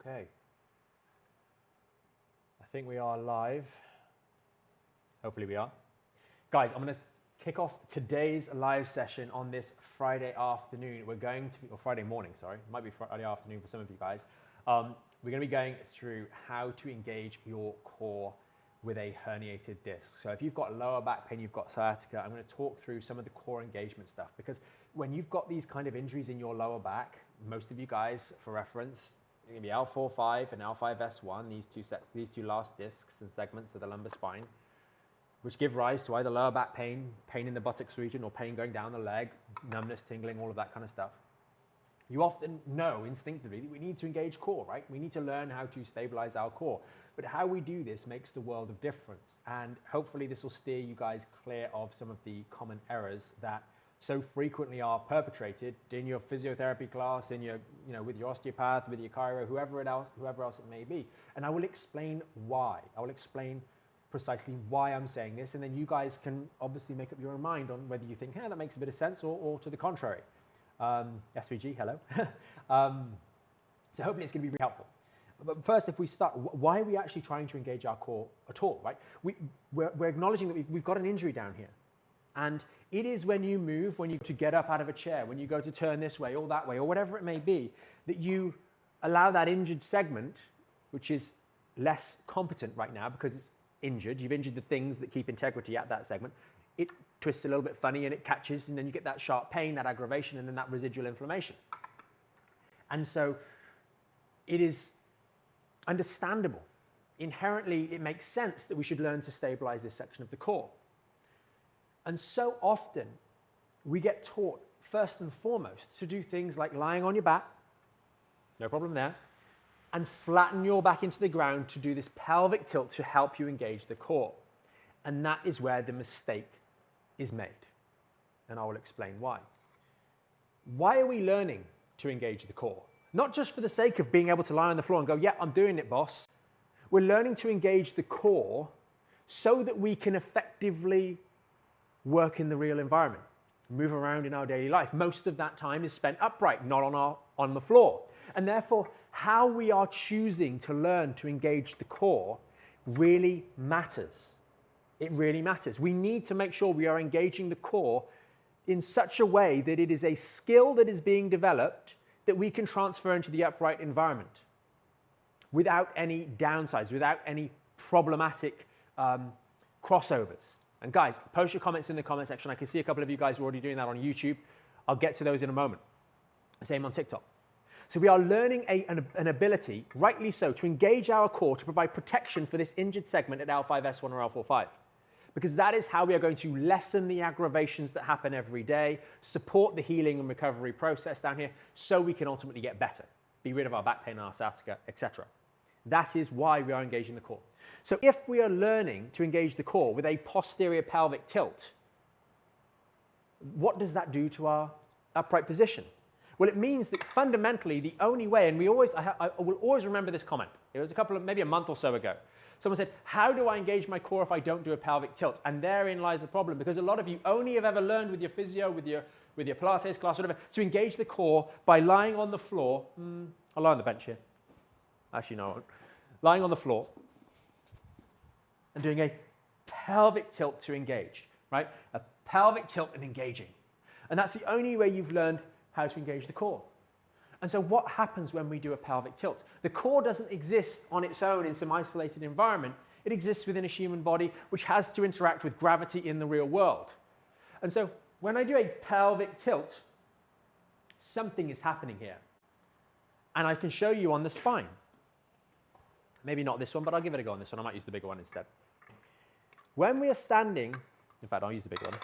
Okay. I think we are live. Hopefully we are. Guys, I'm going to kick off today's live session on this Friday afternoon. We're going to, or Friday morning, sorry. It might be Friday afternoon for some of you guys. We're going to be going through how to engage your core with a herniated disc. So if you've got lower back pain, you've got sciatica, I'm going to talk through some of the core engagement stuff, because when you've got these kind of injuries in your lower back, most of you guys, for reference, you're going to be L4-5 and L5-S1, these two last discs and segments of the lumbar spine, which give rise to either lower back pain, pain in the buttocks region, or pain going down the leg, numbness, tingling, all of that kind of stuff. You often know instinctively that we need to engage core, right? We need to learn how to stabilize our core. But how we do this makes the world of difference. And hopefully this will steer you guys clear of some of the common errors that so frequently are perpetrated in your physiotherapy class, in your, with your osteopath, with your chiro, whoever else it may be. And I will explain why. I will explain precisely why I'm saying this, and then you guys can obviously make up your own mind on whether you think, hey, that makes a bit of sense, or to the contrary. SVG, hello. So hopefully it's going to be really helpful. But first, if we start, why are we actually trying to engage our core at all, right? We're acknowledging that we've got an injury down here. And it is when you move, when you go to get up out of a chair, when you go to turn this way or that way, or whatever it may be, that you allow that injured segment, which is less competent right now because it's injured, you've injured the things that keep integrity at that segment, it twists a little bit funny and it catches, and then you get that sharp pain, that aggravation, and then that residual inflammation. And so it is understandable. Inherently, it makes sense that we should learn to stabilize this section of the core. And so often, we get taught, first and foremost, to do things like lying on your back, no problem there, and flatten your back into the ground to do this pelvic tilt to help you engage the core. And that is where the mistake is made. And I will explain why. Why are we learning to engage the core? Not just for the sake of being able to lie on the floor and go, yeah, I'm doing it, boss. We're learning to engage the core so that we can effectively work in the real environment, move around in our daily life. Most of that time is spent upright, not on the floor. And therefore, how we are choosing to learn to engage the core really matters. It really matters. We need to make sure we are engaging the core in such a way that it is a skill that is being developed that we can transfer into the upright environment without any downsides, without any problematic crossovers. And guys, post your comments in the comment section. I can see a couple of you guys are already doing that on YouTube. I'll get to those in a moment. Same on TikTok. So we are learning an ability, rightly so, to engage our core to provide protection for this injured segment at L5-S1 or L4-5. Because that is how we are going to lessen the aggravations that happen every day, support the healing and recovery process down here, so we can ultimately get better, be rid of our back pain, our sciatica, etc. That is why we are engaging the core. So if we are learning to engage the core with a posterior pelvic tilt, what does that do to our upright position? Well, it means that fundamentally the only way, and I will always remember this comment. It was maybe a month or so ago. Someone said, how do I engage my core if I don't do a pelvic tilt? And therein lies the problem, because a lot of you only have ever learned with your physio, with your Pilates class, whatever, to engage the core by lying on the floor. I'll lie on the bench here. Actually, no, I won't. Lying on the floor and doing a pelvic tilt to engage, right? A pelvic tilt and engaging. And that's the only way you've learned how to engage the core. And so what happens when we do a pelvic tilt? The core doesn't exist on its own in some isolated environment. It exists within a human body which has to interact with gravity in the real world. And so when I do a pelvic tilt, something is happening here. And I can show you on the spine. Maybe not this one, but I'll give it a go on this one. I might use the bigger one instead. When we are standing, in fact, I'll use the bigger one.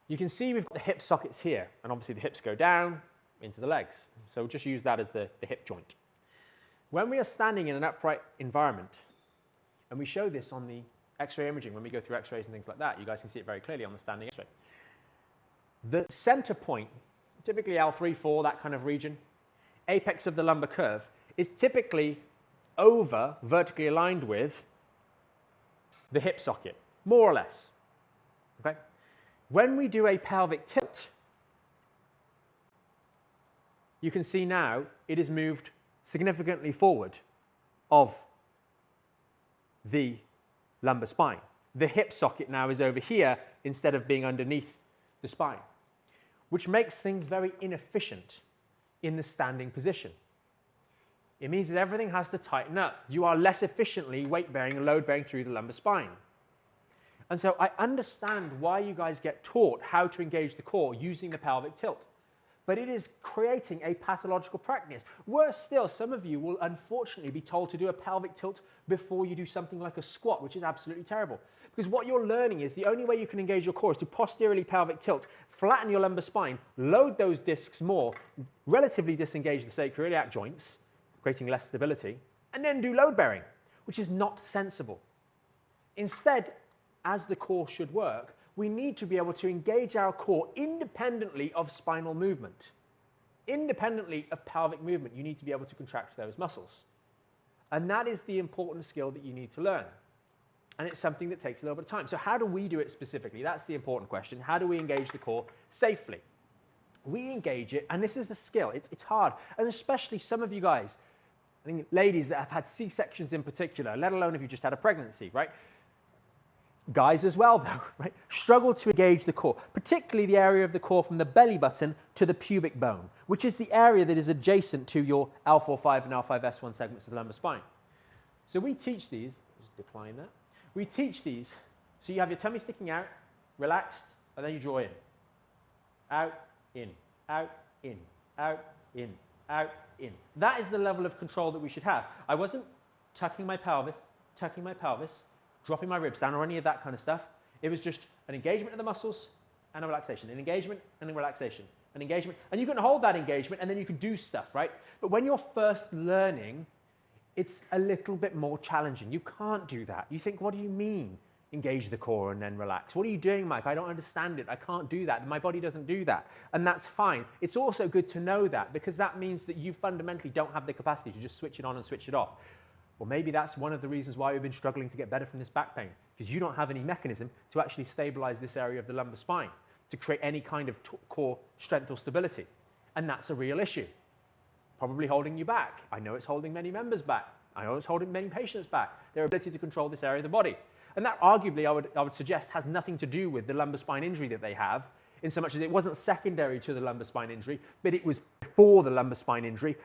You can see we've got the hip sockets here, and obviously the hips go down into the legs. So just use that as the hip joint. When we are standing in an upright environment, and we show this on the X-ray imaging, when we go through X-rays and things like that, you guys can see it very clearly on the standing X-ray. The center point, typically L3, 4, that kind of region, apex of the lumbar curve, is typically vertically aligned with the hip socket, more or less. Okay? When we do a pelvic tilt, you can see now it is moved significantly forward of the lumbar spine. The hip socket now is over here instead of being underneath the spine, which makes things very inefficient in the standing position. It means that everything has to tighten up. You are less efficiently weight-bearing and load-bearing through the lumbar spine. And so I understand why you guys get taught how to engage the core using the pelvic tilt. But it is creating a pathological practice. Worse still, some of you will unfortunately be told to do a pelvic tilt before you do something like a squat, which is absolutely terrible. Because what you're learning is the only way you can engage your core is to posteriorly pelvic tilt, flatten your lumbar spine, load those discs more, relatively disengage the sacroiliac joints, creating less stability, and then do load bearing, which is not sensible. Instead, as the core should work, we need to be able to engage our core independently of spinal movement. Independently of pelvic movement, you need to be able to contract those muscles. And that is the important skill that you need to learn. And it's something that takes a little bit of time. So how do we do it specifically? That's the important question. How do we engage the core safely? We engage it, and this is a skill. It's hard. And especially some of you guys, I think ladies that have had C-sections in particular, let alone if you just had a pregnancy, right? Guys as well, though, right? Struggle to engage the core, particularly the area of the core from the belly button to the pubic bone, which is the area that is adjacent to your L4-5 and L5-S1 segments of the lumbar spine. So we teach these, just decline that. We teach these, so you have your tummy sticking out, relaxed, and then you draw in. Out, in, out, in, out, in, out, in. That is the level of control that we should have. I wasn't tucking my pelvis, dropping my ribs down or any of that kind of stuff. It was just an engagement of the muscles and a relaxation, an engagement and a relaxation, an engagement. And you can hold that engagement and then you can do stuff, right? But when you're first learning, it's a little bit more challenging. You can't do that. You think, what do you mean, engage the core and then relax? What are you doing, Mike? I don't understand it. I can't do that. My body doesn't do that. And that's fine. It's also good to know that, because that means that you fundamentally don't have the capacity to just switch it on and switch it off. Well, maybe that's one of the reasons why we've been struggling to get better from this back pain, because you don't have any mechanism to actually stabilize this area of the lumbar spine, to create any kind of core strength or stability. And that's a real issue. Probably holding you back. I know it's holding many members back. I know it's holding many patients back, their ability to control this area of the body. And that arguably, I would suggest, has nothing to do with the lumbar spine injury that they have, in so much as it wasn't secondary to the lumbar spine injury, but it was before the lumbar spine injury.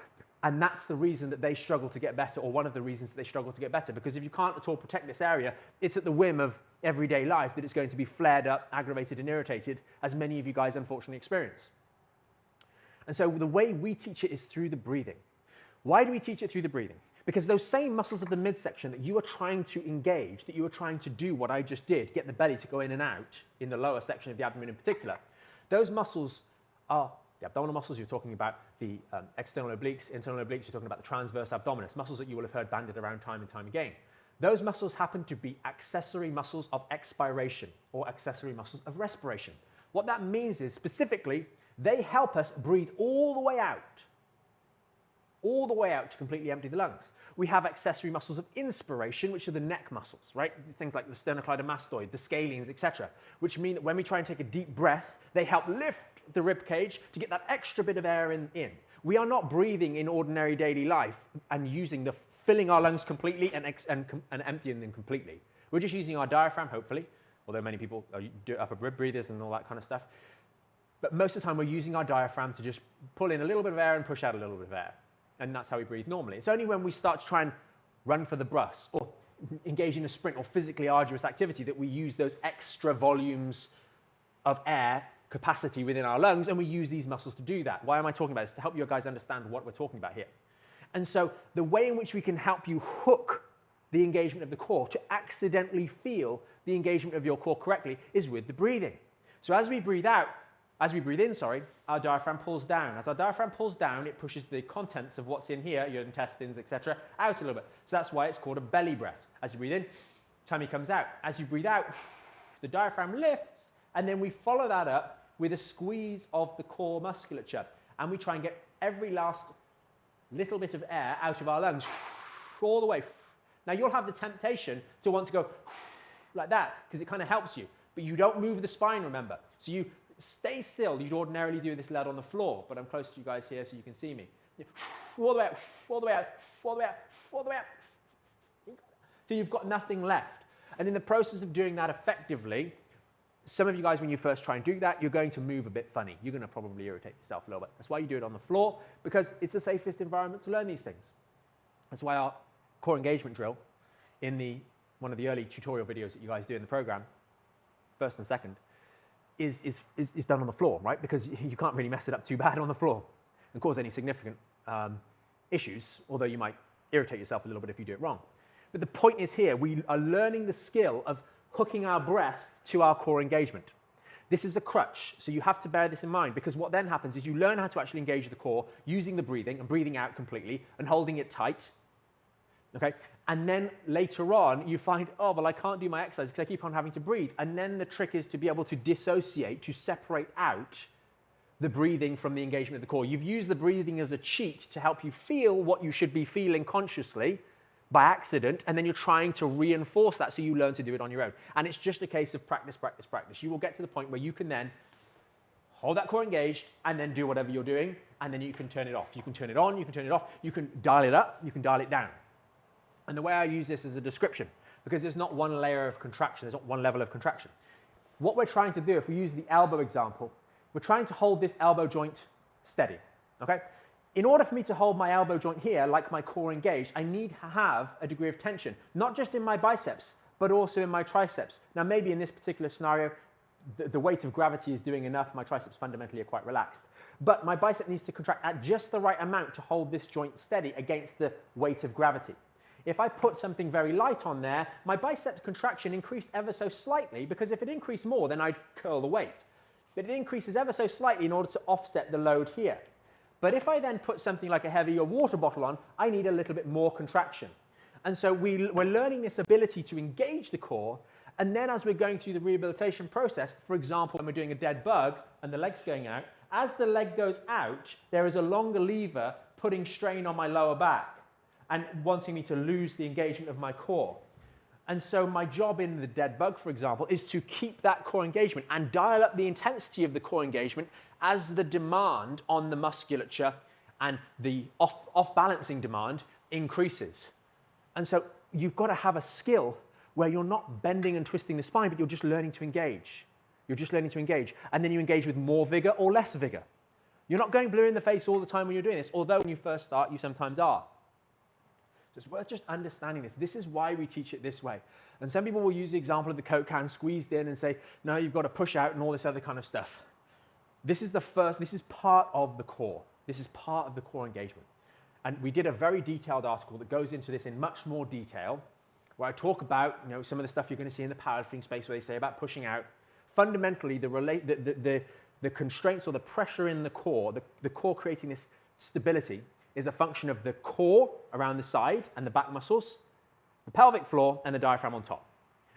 And that's the reason that they struggle to get better, or one of the reasons that they struggle to get better. Because if you can't at all protect this area, it's at the whim of everyday life that it's going to be flared up, aggravated and irritated, as many of you guys unfortunately experience. And so the way we teach it is through the breathing. Why do we teach it through the breathing? Because those same muscles of the midsection that you are trying to engage, that you are trying to do what I just did, get the belly to go in and out, in the lower section of the abdomen in particular, those muscles are the abdominal muscles. You're talking about the external obliques, internal obliques, you're talking about the transverse abdominis, muscles that you will have heard banded around time and time again. Those muscles happen to be accessory muscles of expiration, or accessory muscles of respiration. What that means is, specifically, they help us breathe all the way out to completely empty the lungs. We have accessory muscles of inspiration, which are the neck muscles, right? Things like the sternocleidomastoid, the scalenes, etc., which mean that when we try and take a deep breath, they help lift the rib cage to get that extra bit of air in. We are not breathing in ordinary daily life and filling our lungs completely and emptying them completely. We're just using our diaphragm, hopefully, although many people do upper rib breathers and all that kind of stuff. But most of the time, we're using our diaphragm to just pull in a little bit of air and push out a little bit of air. And that's how we breathe normally. It's only when we start to try and run for the bus or engage in a sprint or physically arduous activity that we use those extra volumes of air capacity within our lungs, and we use these muscles to do that. Why am I talking about this? To help you guys understand what we're talking about here. And so the way in which we can help you hook the engagement of the core to accidentally feel the engagement of your core correctly is with the breathing. So as we breathe in, our diaphragm pulls down. As our diaphragm pulls down, it pushes the contents of what's in here, your intestines, etc., out a little bit. So that's why it's called a belly breath. As you breathe in, tummy comes out. As you breathe out, the diaphragm lifts, and then we follow that up with a squeeze of the core musculature. And we try and get every last little bit of air out of our lungs, all the way. Now, you'll have the temptation to want to go like that, because it kind of helps you. But you don't move the spine, remember. So you stay still. You'd ordinarily do this lead on the floor, but I'm close to you guys here so you can see me. all the way out, all the way out, all the way out, all the way out. So you've got nothing left. And in the process of doing that effectively, some of you guys, when you first try and do that, you're going to move a bit funny. You're going to probably irritate yourself a little bit. That's why you do it on the floor, because it's the safest environment to learn these things. That's why our core engagement drill in one of the early tutorial videos that you guys do in the program, first and second, is done on the floor, right? Because you can't really mess it up too bad on the floor and cause any significant issues, although you might irritate yourself a little bit if you do it wrong. But the point is here, we are learning the skill of hooking our breath to our core engagement. This is a crutch, so you have to bear this in mind, because what then happens is you learn how to actually engage the core using the breathing and breathing out completely and holding it tight, okay? And then later on, you find, oh, well, I can't do my exercise because I keep on having to breathe. And then the trick is to be able to dissociate, to separate out the breathing from the engagement of the core. You've used the breathing as a cheat to help you feel what you should be feeling consciously by accident, and then you're trying to reinforce that so you learn to do it on your own. And it's just a case of practice, practice, practice. You will get to the point where you can then hold that core engaged and then do whatever you're doing, and then you can turn it off. You can turn it on, you can turn it off, you can dial it up, you can dial it down. And the way I use this is a description, because there's not one layer of contraction, there's not one level of contraction. What we're trying to do, if we use the elbow example, we're trying to hold this elbow joint steady, okay? In order for me to hold my elbow joint here, like my core engaged, I need to have a degree of tension, not just in my biceps, but also in my triceps. Now, maybe in this particular scenario, the weight of gravity is doing enough. My triceps fundamentally are quite relaxed. But my bicep needs to contract at just the right amount to hold this joint steady against the weight of gravity. If I put something very light on there, my bicep contraction increased ever so slightly, because if it increased more, then I'd curl the weight. But it increases ever so slightly in order to offset the load here. But if I then put something like a heavier water bottle on, I need a little bit more contraction. And so we're learning this ability to engage the core, and then as we're going through the rehabilitation process, for example, when we're doing a dead bug and the leg's going out, as the leg goes out, there is a longer lever putting strain on my lower back and wanting me to lose the engagement of my core. And so my job in the dead bug, for example, is to keep that core engagement and dial up the intensity of the core engagement as the demand on the musculature and the off-balancing demand increases. And so you've got to have a skill where you're not bending and twisting the spine, but you're just learning to engage. You're just learning to engage. And then you engage with more vigor or less vigor. You're not going blue in the face all the time when you're doing this, although when you first start, you sometimes are. So it's worth just understanding this. This is why we teach it this way. And some people will use the example of the Coke can squeezed in and say, no, you've got to push out and all this other kind of stuff. This is part of the core. This is part of the core engagement. And we did a very detailed article that goes into this in much more detail, where I talk about, some of the stuff you're going to see in the powerlifting space where they say about pushing out. Fundamentally, the constraints or the pressure in the core creating this stability, is a function of the core around the side and the back muscles, the pelvic floor, and the diaphragm on top.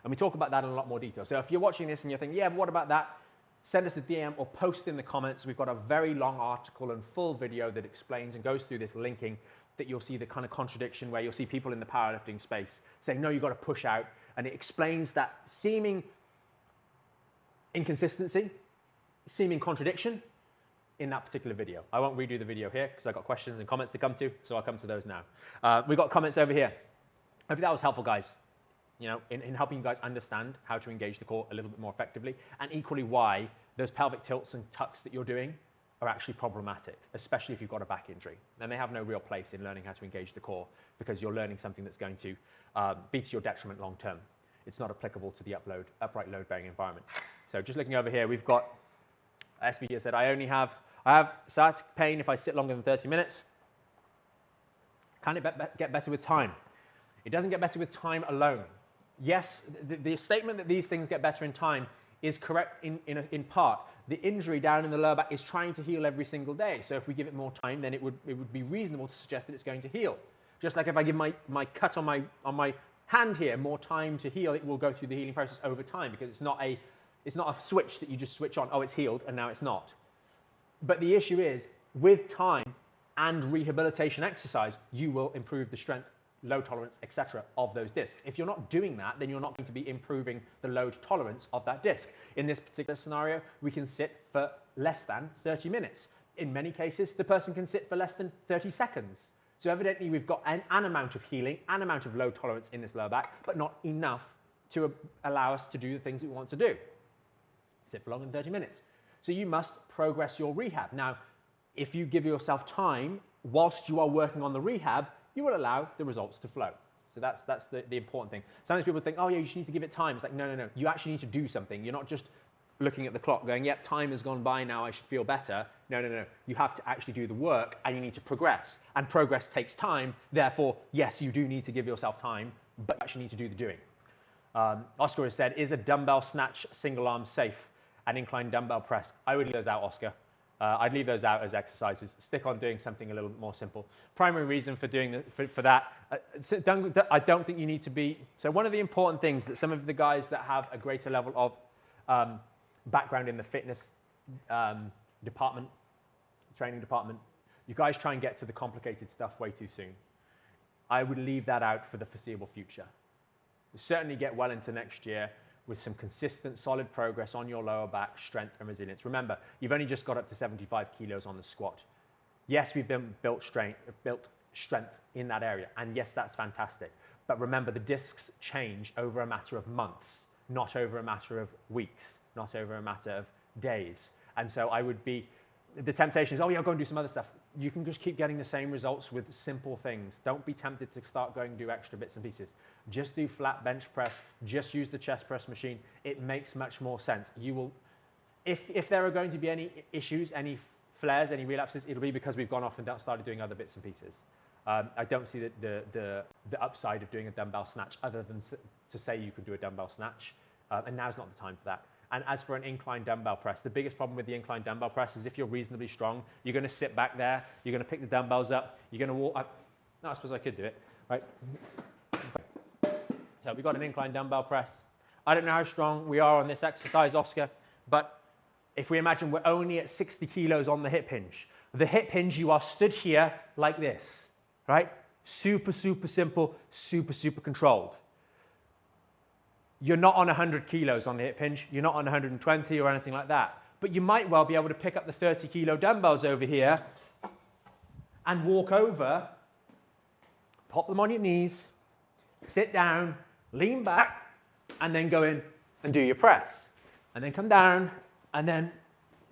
And we talk about that in a lot more detail. So if you're watching this and you're thinking, yeah, but what about that? Send us a DM or post in the comments. We've got a very long article and full video that explains and goes through this linking, that you'll see the kind of contradiction where you'll see people in the powerlifting space saying, no, you've got to push out. And it explains that seeming inconsistency, seeming contradiction in that particular video. I won't redo the video here because I've got questions and comments to come to, so I'll come to those now. We've got comments over here. Hopefully that was helpful, guys. In helping you guys understand how to engage the core a little bit more effectively, and equally why those pelvic tilts and tucks that you're doing are actually problematic, especially if you've got a back injury. And they have no real place in learning how to engage the core, because you're learning something that's going to be to your detriment long term. It's not applicable to the upright load-bearing environment. So just looking over here, we've got SVD said, I have sciatic pain if I sit longer than 30 minutes. Can it get better with time? It doesn't get better with time alone. Yes, the statement that these things get better in time is correct in part. The injury down in the lower back is trying to heal every single day. So if we give it more time, then it would be reasonable to suggest that it's going to heal. Just like if I give my cut on my hand here more time to heal, it will go through the healing process over time, because it's not a switch that you just switch on, oh, it's healed, and now it's not. But the issue is, with time and rehabilitation exercise, you will improve the strength, load tolerance, etc. of those discs. If you're not doing that, then you're not going to be improving the load tolerance of that disc. In this particular scenario, we can sit for less than 30 minutes. in many cases, the person can sit for less than 30 seconds. So evidently we've got an amount of healing, an amount of load tolerance in this lower back, but not enough to allow us to do the things we want to do. Sit for longer than 30 minutes. So you must progress your rehab. Now, if you give yourself time whilst you are working on the rehab, you will allow the results to flow. So that's the important thing. Sometimes people think, oh yeah, you just need to give it time. It's like, no. You actually need to do something. You're not just looking at the clock going, yep, time has gone by now, I should feel better. No. You have to actually do the work and you need to progress. And progress takes time. Therefore, yes, you do need to give yourself time, but you actually need to do the doing. Oscar has said, is a dumbbell snatch single arm safe? An incline dumbbell press? I would leave those out, Oscar. I'd leave those out as exercises. Stick on doing something a little more simple. Primary reason for doing for that, I don't think you need to be. So one of the important things that some of the guys that have a greater level of background in the fitness department, training department, you guys try and get to the complicated stuff way too soon. I would leave that out for the foreseeable future. Certainly get well into next year with some consistent, solid progress on your lower back, strength and resilience. Remember, you've only just got up to 75 kilos on the squat. Yes, we've built strength in that area, and yes, that's fantastic. But remember, the discs change over a matter of months, not over a matter of weeks, not over a matter of days. And so I would be, the temptation is, oh yeah, I'll go and do some other stuff. You can just keep getting the same results with simple things. Don't be tempted to start going and do extra bits and pieces. Just do flat bench press, just use the chest press machine. It makes much more sense. You will, if there are going to be any issues, any flares, any relapses, it'll be because we've gone off and started doing other bits and pieces. I don't see the upside of doing a dumbbell snatch other than to say you could do a dumbbell snatch, and now's not the time for that. And as for an incline dumbbell press, the biggest problem with the incline dumbbell press is if you're reasonably strong, you're going to sit back there, you're going to pick the dumbbells up, you're going to walk up. No, I suppose I could do it, right? So we've got an incline dumbbell press. I don't know how strong we are on this exercise, Oscar, but if we imagine we're only at 60 kilos on the hip hinge, you are stood here like this, right? Super, super simple, super, super controlled. You're not on 100 kilos on the hip hinge. You're not on 120 or anything like that. But you might well be able to pick up the 30 kilo dumbbells over here and walk over, pop them on your knees, sit down, lean back, and then go in and do your press. And then come down and then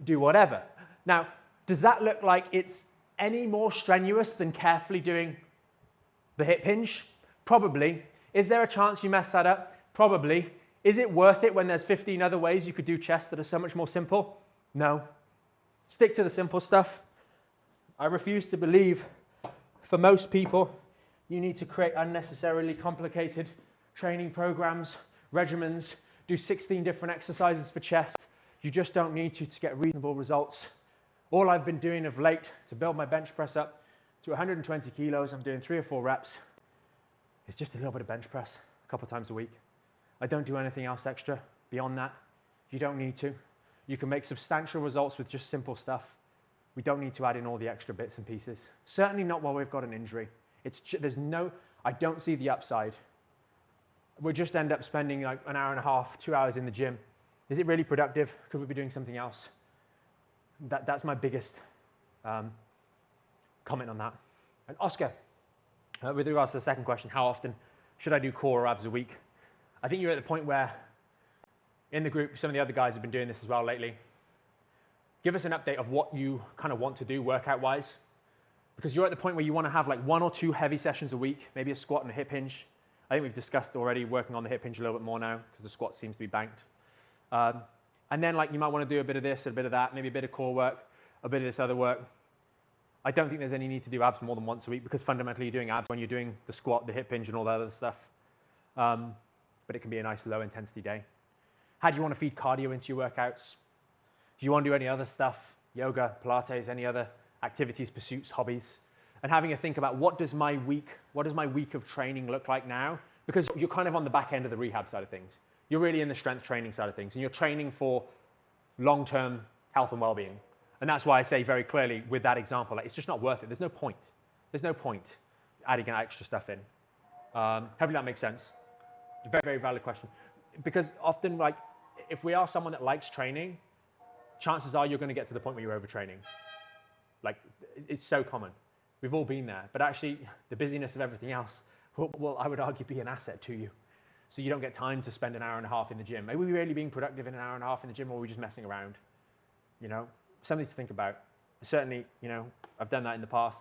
do whatever. Now, does that look like it's any more strenuous than carefully doing the hip hinge? Probably. Is there a chance you mess that up? Probably. Is it worth it when there's 15 other ways you could do chest that are so much more simple? No. Stick to the simple stuff. I refuse to believe, for most people, you need to create unnecessarily complicated training programs, regimens, do 16 different exercises for chest. You just don't need to get reasonable results. All I've been doing of late to build my bench press up to 120 kilos, I'm doing 3 or 4 reps. It's just a little bit of bench press a couple of times a week. I don't do anything else extra beyond that. You don't need to. You can make substantial results with just simple stuff. We don't need to add in all the extra bits and pieces. Certainly not while we've got an injury. I don't see the upside. We'll just end up spending like an hour and a half, 2 hours in the gym. Is it really productive? Could we be doing something else? That's my biggest comment on that. And Oscar, with regards to the second question, how often should I do core or abs a week? I think you're at the point where, in the group, some of the other guys have been doing this as well lately. Give us an update of what you kind of want to do workout-wise, because you're at the point where you want to have like 1 or 2 heavy sessions a week, maybe a squat and a hip hinge. I think we've discussed already working on the hip hinge a little bit more now because the squat seems to be banked. And then like you might want to do a bit of this, a bit of that, maybe a bit of core work, a bit of this other work. I don't think there's any need to do abs more than once a week because fundamentally you're doing abs when you're doing the squat, the hip hinge and all that other stuff. But it can be a nice low intensity day. How do you want to feed cardio into your workouts? Do you want to do any other stuff? Yoga, Pilates, any other activities, pursuits, hobbies? And having a think about what does my week of training look like now? Because you're kind of on the back end of the rehab side of things. You're really in the strength training side of things and you're training for long-term health and well-being. And that's why I say very clearly with that example, like, it's just not worth it. There's no point. There's no point adding extra stuff in. Hopefully that makes sense. It's a very, very valid question. Because often, like, if we are someone that likes training, chances are you're going to get to the point where you're overtraining. Like, it's so common. We've all been there. But actually, the busyness of everything else will, I would argue, be an asset to you. So you don't get time to spend an hour and a half in the gym. Are we really being productive in an hour and a half in the gym, or are we just messing around? You know, something to think about. Certainly, you know, I've done that in the past.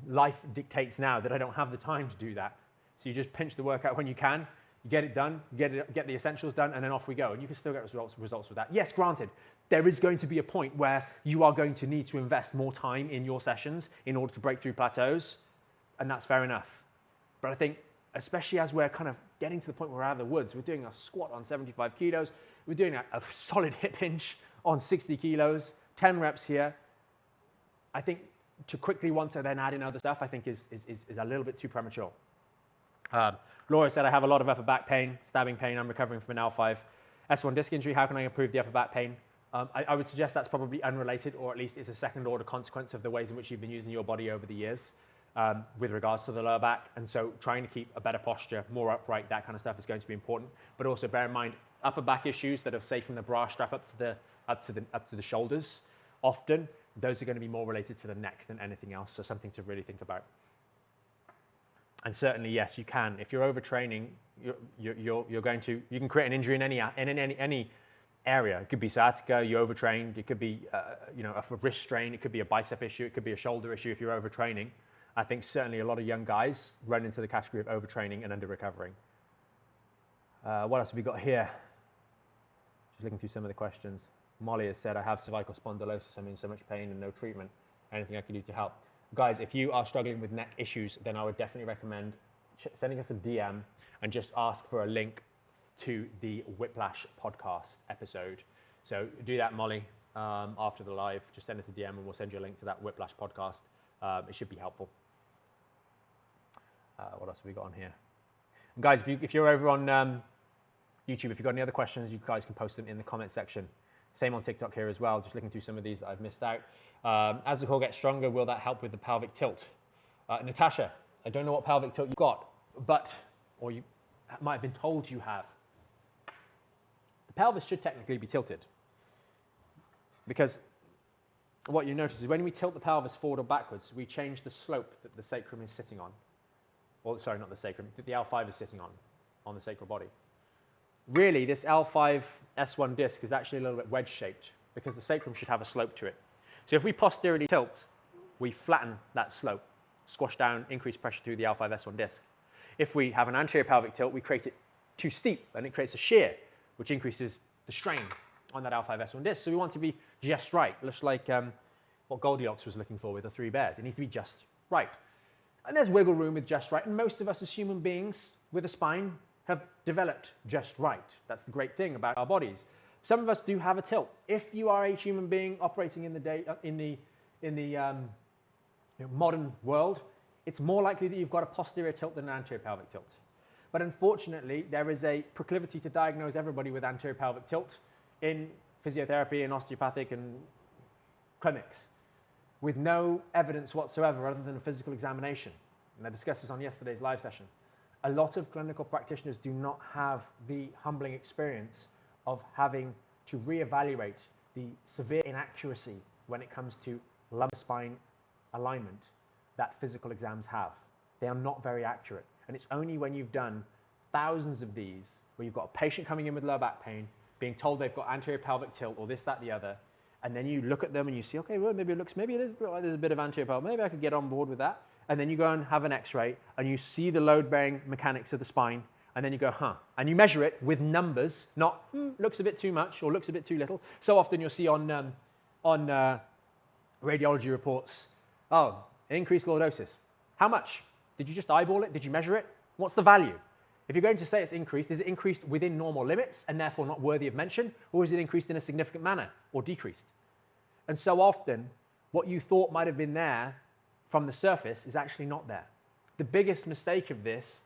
Life dictates now that I don't have the time to do that. So you just pinch the workout when you can, you get it done, get the essentials done, and then off we go. And you can still get results with that. Yes, granted, there is going to be a point where you are going to need to invest more time in your sessions in order to break through plateaus, and that's fair enough. But I think, especially as we're kind of getting to the point where we're out of the woods, we're doing a squat on 75 kilos, we're doing a solid hip hinge on 60 kilos, 10 reps here. I think to quickly want to then add in other stuff, I think is a little bit too premature. Laura said, I have a lot of upper back pain, stabbing pain. I'm recovering from an L5 S1 disc injury. How can I improve the upper back pain? I would suggest that's probably unrelated, or at least it's a second order consequence of the ways in which you've been using your body over the years with regards to the lower back. And so trying to keep a better posture, more upright, that kind of stuff is going to be important. But also bear in mind, upper back issues that are, say, from the bra strap up to the shoulders, often those are going to be more related to the neck than anything else. So something to really think about. And certainly, yes, you can. If you're overtraining, you can create an injury in any area. It could be sciatica, you overtrained. It could be a wrist strain. It could be a bicep issue. It could be a shoulder issue if you're overtraining. I think certainly a lot of young guys run into the category of overtraining and under recovering. What else have we got here? Just looking through some of the questions. Molly has said, I have cervical spondylosis. I'm in so much pain and no treatment. Anything I can do to help? Guys, if you are struggling with neck issues, then I would definitely recommend sending us a DM and just ask for a link to the Whiplash podcast episode. So do that, Molly, after the live. Just send us a DM and we'll send you a link to that Whiplash podcast. It should be helpful. What else have we got on here? And guys, if you're over on YouTube, if you've got any other questions, you guys can post them in the comment section. Same on TikTok here as well, just looking through some of these that I've missed out. As the core gets stronger, will that help with the pelvic tilt? Natasha, I don't know what pelvic tilt you've got, or you might have been told you have. The pelvis should technically be tilted, because what you notice is when we tilt the pelvis forward or backwards, we change the slope that the sacrum is sitting on. Or sorry, not the sacrum, that the L5 is sitting on the sacral body. Really, this L5 S1 disc is actually a little bit wedge-shaped because the sacrum should have a slope to it. So if we posteriorly tilt, we flatten that slope, squash down, increase pressure through the L5 S1 disc. If we have an anterior pelvic tilt, we create it too steep and it creates a shear, which increases the strain on that L5 S1 disc. So we want to be just right, just like what Goldilocks was looking for with the three bears. It needs to be just right. And there's wiggle room with just right. And most of us as human beings with a spine have developed just right. That's the great thing about our bodies. Some of us do have a tilt. If you are a human being operating in the modern world, it's more likely that you've got a posterior tilt than an anterior pelvic tilt. But unfortunately, there is a proclivity to diagnose everybody with anterior pelvic tilt in physiotherapy and osteopathic and clinics with no evidence whatsoever other than a physical examination. And I discussed this on yesterday's live session. A lot of clinical practitioners do not have the humbling experience of having to reevaluate the severe inaccuracy when it comes to lumbar spine alignment that physical exams have. They are not very accurate. And it's only when you've done thousands of these, where you've got a patient coming in with lower back pain, being told they've got anterior pelvic tilt or this, that, the other, and then you look at them and you see, okay, well, maybe there's a bit of anterior pelvic, maybe I could get on board with that. And then you go and have an x-ray and you see the load-bearing mechanics of the spine, and then you go, huh. And you measure it with numbers, not looks a bit too much or looks a bit too little. So often you'll see on radiology reports, oh, increased lordosis. How much? Did you just eyeball it? Did you measure it? What's the value? If you're going to say it's increased, is it increased within normal limits and therefore not worthy of mention? Or is it increased in a significant manner or decreased? And so often, what you thought might have been there from the surface is actually not there. The biggest mistake of this,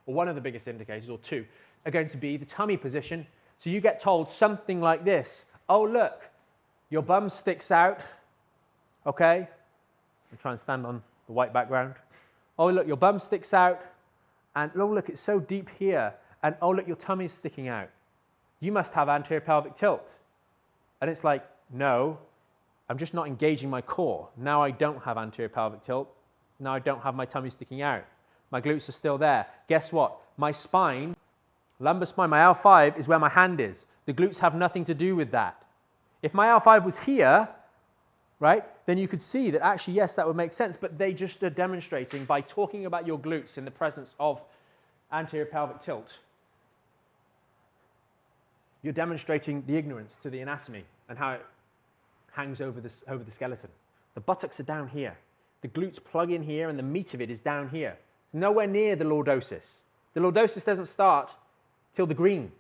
or one of the biggest indicators, or two, are going to be the tummy position. So you get told something like this. Oh, look, your bum sticks out. Okay? I'll try and stand on the white background. Oh, look, your bum sticks out. And oh, look, it's so deep here. And oh, look, your tummy's sticking out. You must have anterior pelvic tilt. And it's like, no, I'm just not engaging my core. Now I don't have anterior pelvic tilt. Now I don't have my tummy sticking out. My glutes are still there. Guess what? My spine, lumbar spine, my L5 is where my hand is. The glutes have nothing to do with that. If my L5 was here, right, then you could see that actually, yes, that would make sense, but they just are demonstrating by talking about your glutes in the presence of anterior pelvic tilt. You're demonstrating the ignorance to the anatomy and how it hangs over the skeleton. The buttocks are down here. The glutes plug in here and the meat of it is down here. It's nowhere near the lordosis. The lordosis doesn't start till the green.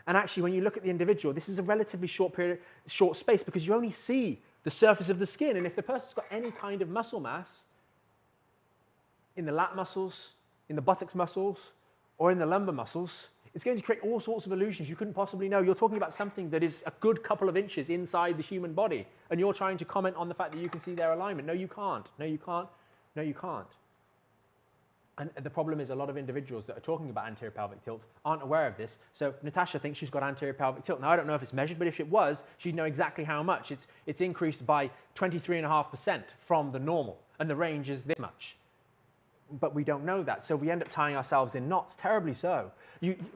And actually, when you look at the individual, this is a relatively short space because you only see the surface of the skin. And if the person's got any kind of muscle mass in the lat muscles, in the buttocks muscles, or in the lumbar muscles, it's going to create all sorts of illusions you couldn't possibly know. You're talking about something that is a good couple of inches inside the human body, and you're trying to comment on the fact that you can see their alignment. No, you can't. No, you can't. No, you can't. And the problem is a lot of individuals that are talking about anterior pelvic tilt aren't aware of this. So Natasha thinks she's got anterior pelvic tilt. Now, I don't know if it's measured, but if it was, she'd know exactly how much. It's increased by 23.5% from the normal, and the range is this much. But we don't know that, so we end up tying ourselves in knots, terribly so.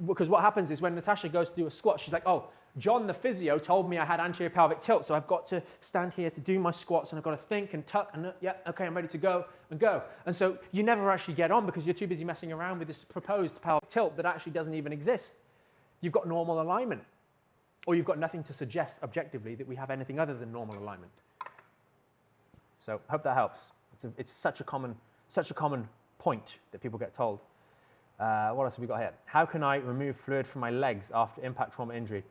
Because what happens is when Natasha goes to do a squat, she's like, oh, John the physio told me I had anterior pelvic tilt, so I've got to stand here to do my squats, and I've got to think and tuck, and yeah, okay, I'm ready to go and go. And so you never actually get on because you're too busy messing around with this proposed pelvic tilt that actually doesn't even exist. You've got normal alignment, or you've got nothing to suggest objectively that we have anything other than normal alignment. So I hope that helps. It's such a common point that people get told. What else have we got here? How can I remove fluid from my legs after impact trauma injury?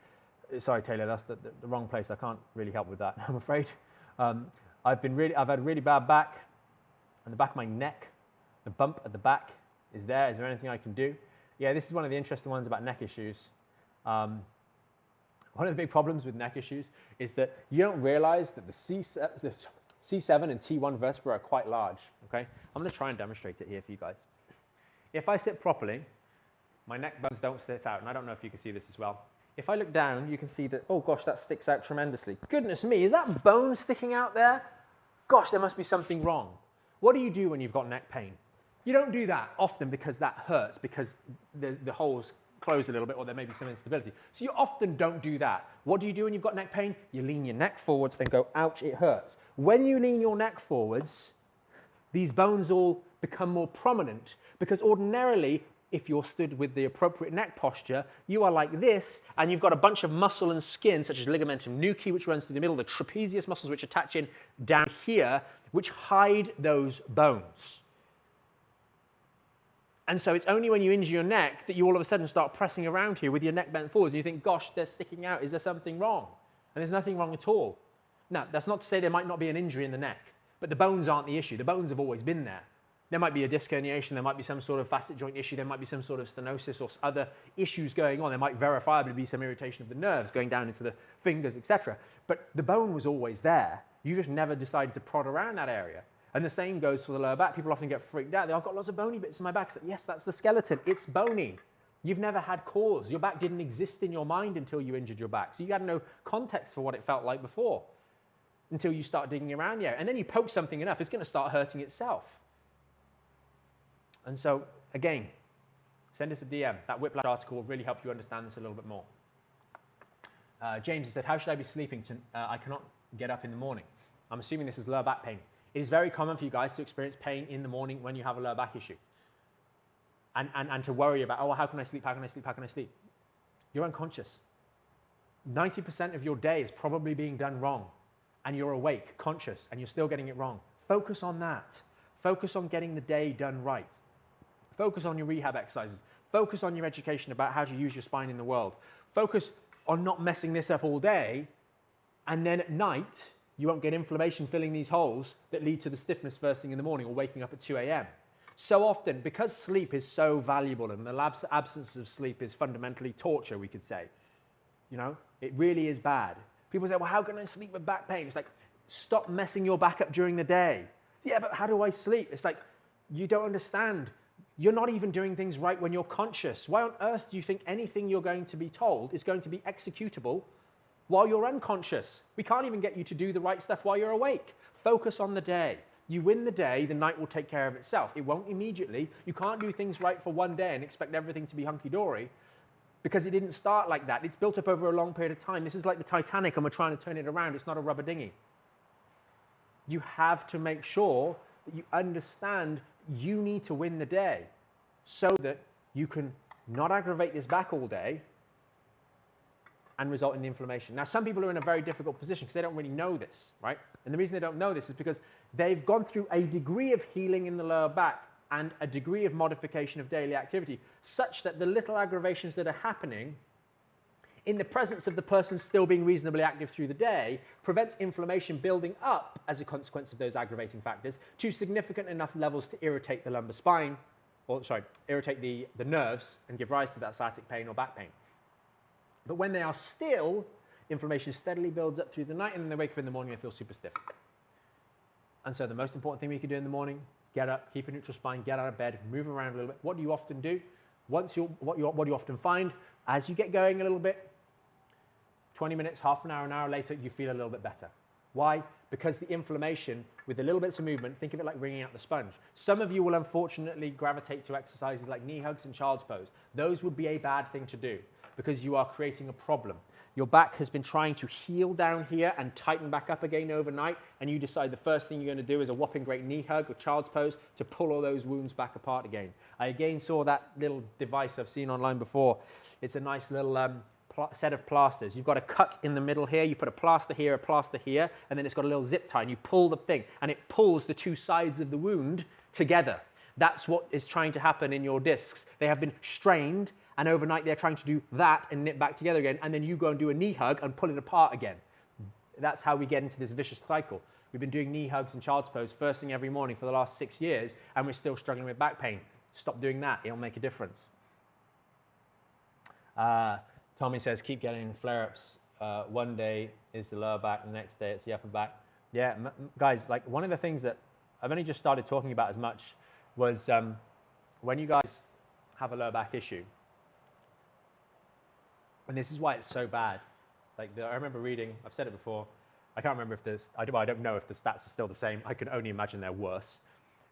Sorry, Taylor, that's the wrong place. I can't really help with that, I'm afraid. I've had really bad back, and the back of my neck, the bump at the back is there. Is there anything I can do? Yeah, this is one of the interesting ones about neck issues. One of the big problems with neck issues is that you don't realize that the C7 and T1 vertebrae are quite large, okay? I'm going to try and demonstrate it here for you guys. If I sit properly, my neck bones don't sit out, and I don't know if you can see this as well. If I look down, you can see that, oh gosh, that sticks out tremendously. Goodness me, is that bone sticking out there? Gosh, there must be something wrong. What do you do when you've got neck pain? You don't do that often because that hurts, because the holes close a little bit, or there may be some instability. So you often don't do that. What do you do when you've got neck pain? You lean your neck forwards and go, ouch, it hurts. When you lean your neck forwards, these bones all become more prominent, because ordinarily, if you're stood with the appropriate neck posture, you are like this, and you've got a bunch of muscle and skin, such as ligamentum nuchae, which runs through the middle, the trapezius muscles, which attach in down here, which hide those bones. And so it's only when you injure your neck that you all of a sudden start pressing around here with your neck bent forwards, and you think, gosh, they're sticking out. Is there something wrong? And there's nothing wrong at all. Now, that's not to say there might not be an injury in the neck, but the bones aren't the issue. The bones have always been there. There might be a disc herniation, there might be some sort of facet joint issue, there might be some sort of stenosis or other issues going on. There might verifiably be some irritation of the nerves going down into the fingers, etc. But the bone was always there. You just never decided to prod around that area. And the same goes for the lower back. People often get freaked out. I've got lots of bony bits in my back. So, yes, that's the skeleton. It's bony. You've never had cause. Your back didn't exist in your mind until you injured your back. So you had no context for what it felt like before until you start digging around the area. And then you poke something enough, it's going to start hurting itself. And so, again, send us a DM. That Whiplash article will really help you understand this a little bit more. James has said, how should I be sleeping? I cannot get up in the morning. I'm assuming this is lower back pain. It is very common for you guys to experience pain in the morning when you have a lower back issue. And to worry about, oh, how can I sleep, how can I sleep, how can I sleep? You're unconscious. 90% of your day is probably being done wrong. And you're awake, conscious, and you're still getting it wrong. Focus on that. Focus on getting the day done right. Focus on your rehab exercises. Focus on your education about how to use your spine in the world. Focus on not messing this up all day, and then at night, you won't get inflammation filling these holes that lead to the stiffness first thing in the morning or waking up at 2 a.m. So often, because sleep is so valuable and the absence of sleep is fundamentally torture, we could say, you know, it really is bad. People say, well, how can I sleep with back pain? It's like, stop messing your back up during the day. Yeah, but how do I sleep? It's like, you don't understand. You're not even doing things right when you're conscious. Why on earth do you think anything you're going to be told is going to be executable while you're unconscious. We can't even get you to do the right stuff while you're awake. Focus on the day. You win the day, the night will take care of itself. It won't immediately. You can't do things right for one day and expect everything to be hunky-dory, because it didn't start like that. It's built up over a long period of time. This is like the Titanic and we're trying to turn it around. It's not a rubber dinghy. You have to make sure that you understand you need to win the day so that you can not aggravate this back all day and result in the inflammation. Now, some people are in a very difficult position because they don't really know this, right? And the reason they don't know this is because they've gone through a degree of healing in the lower back and a degree of modification of daily activity such that the little aggravations that are happening in the presence of the person still being reasonably active through the day prevents inflammation building up as a consequence of those aggravating factors to significant enough levels to irritate the lumbar spine, or irritate the nerves and give rise to that sciatic pain or back pain. But when they are still, inflammation steadily builds up through the night, and then they wake up in the morning and feel super stiff. And so the most important thing we can do in the morning, get up, keep a neutral spine, get out of bed, move around a little bit. What do you often do? What do you often find? As you get going a little bit, 20 minutes, half an hour later, you feel a little bit better. Why? Because the inflammation, with a little bit of movement, think of it like wringing out the sponge. Some of you will unfortunately gravitate to exercises like knee hugs and child's pose. Those would be a bad thing to do because you are creating a problem. Your back has been trying to heal down here and tighten back up again overnight, and you decide the first thing you're going to do is a whopping great knee hug or child's pose to pull all those wounds back apart again. I again saw that little device I've seen online before. It's a nice little set of plasters. You've got a cut in the middle here, you put a plaster here, and then it's got a little zip tie, and you pull the thing, and it pulls the two sides of the wound together. That's what is trying to happen in your discs. They have been strained, and overnight they're trying to do that and knit back together again, and then you go and do a knee hug and pull it apart again. That's how we get into this vicious cycle. We've been doing knee hugs and child's pose first thing every morning for the last 6 years, and we're still struggling with back pain. Stop doing that, it'll make a difference. Tommy says, keep getting flare-ups. One day is the lower back, the next day it's the upper back. Yeah, guys, like one of the things that I've only just started talking about as much was when you guys have a lower back issue, and this is why it's so bad. Like I remember reading, I've said it before, I can't remember if this, I don't know if the stats are still the same. I can only imagine they're worse.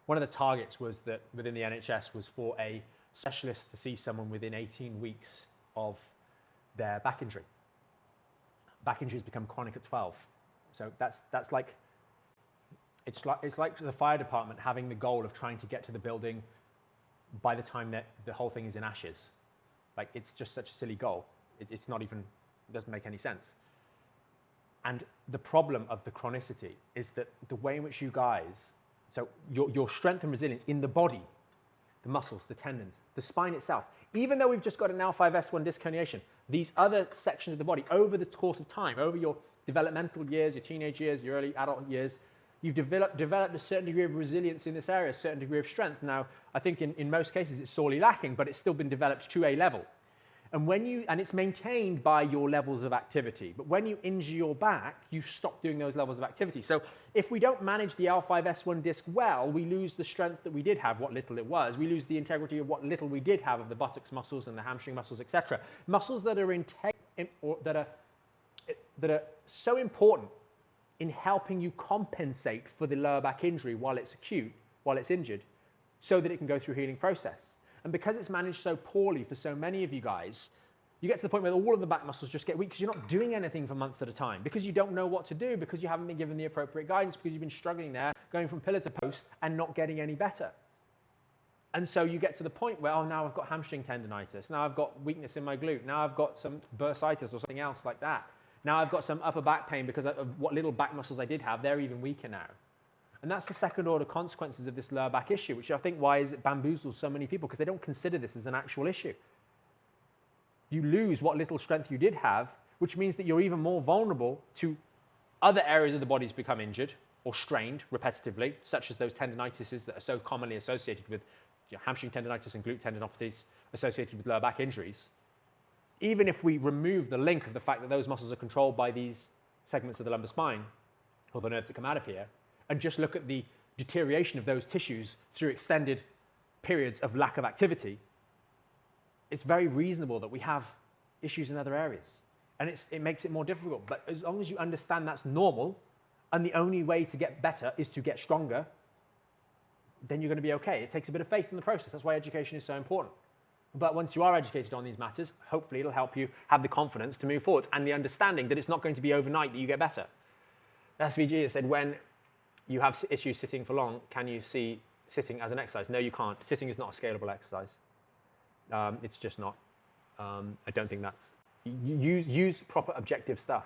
One of the targets was that within the NHS was for a specialist to see someone within 18 weeks of their back injury. Back injuries become chronic at 12. So that's like, it's like the fire department having the goal of trying to get to the building by the time that the whole thing is in ashes. Like it's just such a silly goal. It's not even, it doesn't make any sense. And the problem of the chronicity is that the way in which you guys, so your strength and resilience in the body, the muscles, the tendons, the spine itself, even though we've just got an L5-S1 disc herniation, these other sections of the body over the course of time, over your developmental years, your teenage years, your early adult years, you've developed a certain degree of resilience in this area, a certain degree of strength. Now, I think in most cases it's sorely lacking, but it's still been developed to a level. And it's maintained by your levels of activity. But when you injure your back, you stop doing those levels of activity. So if we don't manage the L5-S1 disc well, we lose the strength that we did have, what little it was. We lose the integrity of what little we did have of the buttocks muscles and the hamstring muscles, etc. Muscles that are so important in helping you compensate for the lower back injury while it's acute, while it's injured, so that it can go through a healing process. And because it's managed so poorly for so many of you guys, you get to the point where all of the back muscles just get weak because you're not doing anything for months at a time, because you don't know what to do, because you haven't been given the appropriate guidance, because you've been struggling there, going from pillar to post and not getting any better. And so you get to the point where, oh, now I've got hamstring tendonitis, now I've got weakness in my glute, now I've got some bursitis or something else like that. Now I've got some upper back pain because of what little back muscles I did have, they're even weaker now. And that's the second order consequences of this lower back issue, which I think why is it bamboozles so many people, because they don't consider this as an actual issue. You lose what little strength you did have, which means that you're even more vulnerable to other areas of the body to become injured or strained repetitively, such as those tendinitises that are so commonly associated with hamstring tendinitis and glute tendinopathies associated with lower back injuries. Even if we remove the link of the fact that those muscles are controlled by these segments of the lumbar spine, or the nerves that come out of here, and just look at the deterioration of those tissues through extended periods of lack of activity, it's very reasonable that we have issues in other areas. and it makes it more difficult. But as long as you understand that's normal, and the only way to get better is to get stronger, then you're going to be okay. It takes a bit of faith in the process. That's why education is so important. But once you are educated on these matters, hopefully it'll help you have the confidence to move forward and the understanding that it's not going to be overnight that you get better. SVG has said, when you have issues sitting for long, can you see sitting as an exercise? No, you can't. Sitting is not a scalable exercise. It's just not. I don't think that's... Use proper objective stuff.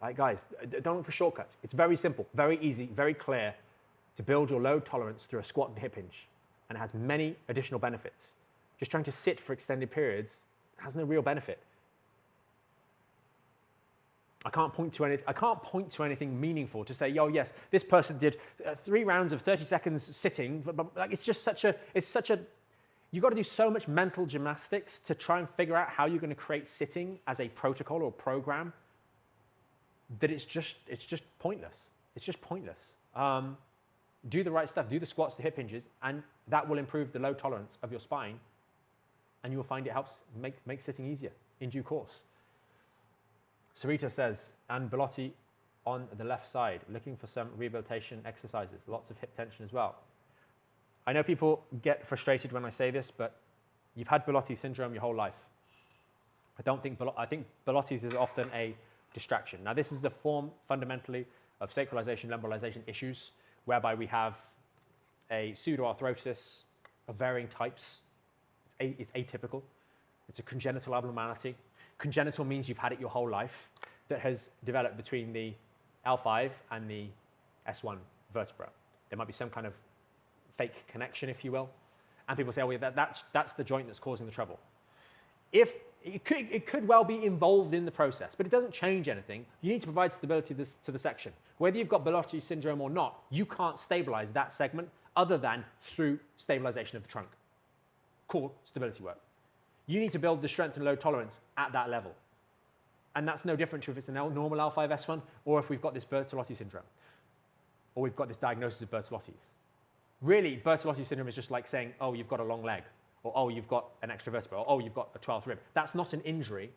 Right, guys, don't look for shortcuts. It's very simple, very easy, very clear to build your load tolerance through a squat and hip hinge. And it has many additional benefits. Just trying to sit for extended periods has no real benefit. I can't point to anything meaningful to say, oh yes, this person did 3 rounds of 30 seconds sitting. But like, it's such a, you've got to do so much mental gymnastics to try and figure out how you're going to create sitting as a protocol or program that it's just pointless. It's just pointless. Do the right stuff, do the squats, the hip hinges, and that will improve the load tolerance of your spine, and you will find it helps make sitting easier in due course. Sarita says, and Bertolotti on the left side, looking for some rehabilitation exercises, lots of hip tension as well. I know people get frustrated when I say this, but you've had Bertolotti syndrome your whole life. I think Bertolotti's is often a distraction. Now, this is a form fundamentally of sacralization, lumbarization issues, whereby we have a pseudoarthrosis of varying types. It's atypical. It's a congenital abnormality. Congenital means you've had it your whole life, that has developed between the L5 and the S1 vertebra. There might be some kind of fake connection, if you will. And people say, oh, well, that's the joint that's causing the trouble. If it could well be involved in the process, but it doesn't change anything. You need to provide stability to the section. Whether you've got Bertolotti syndrome or not, you can't stabilize that segment other than through stabilization of the trunk. Core stability work. You need to build the strength and load tolerance at that level. And that's no different to if it's a normal L5-S1 or if we've got this Bertolotti syndrome or we've got this diagnosis of Bertolotti's. Really, Bertolotti syndrome is just like saying, oh, you've got a long leg, or oh, you've got an extra vertebra, or oh, you've got a 12th rib. That's not an injury.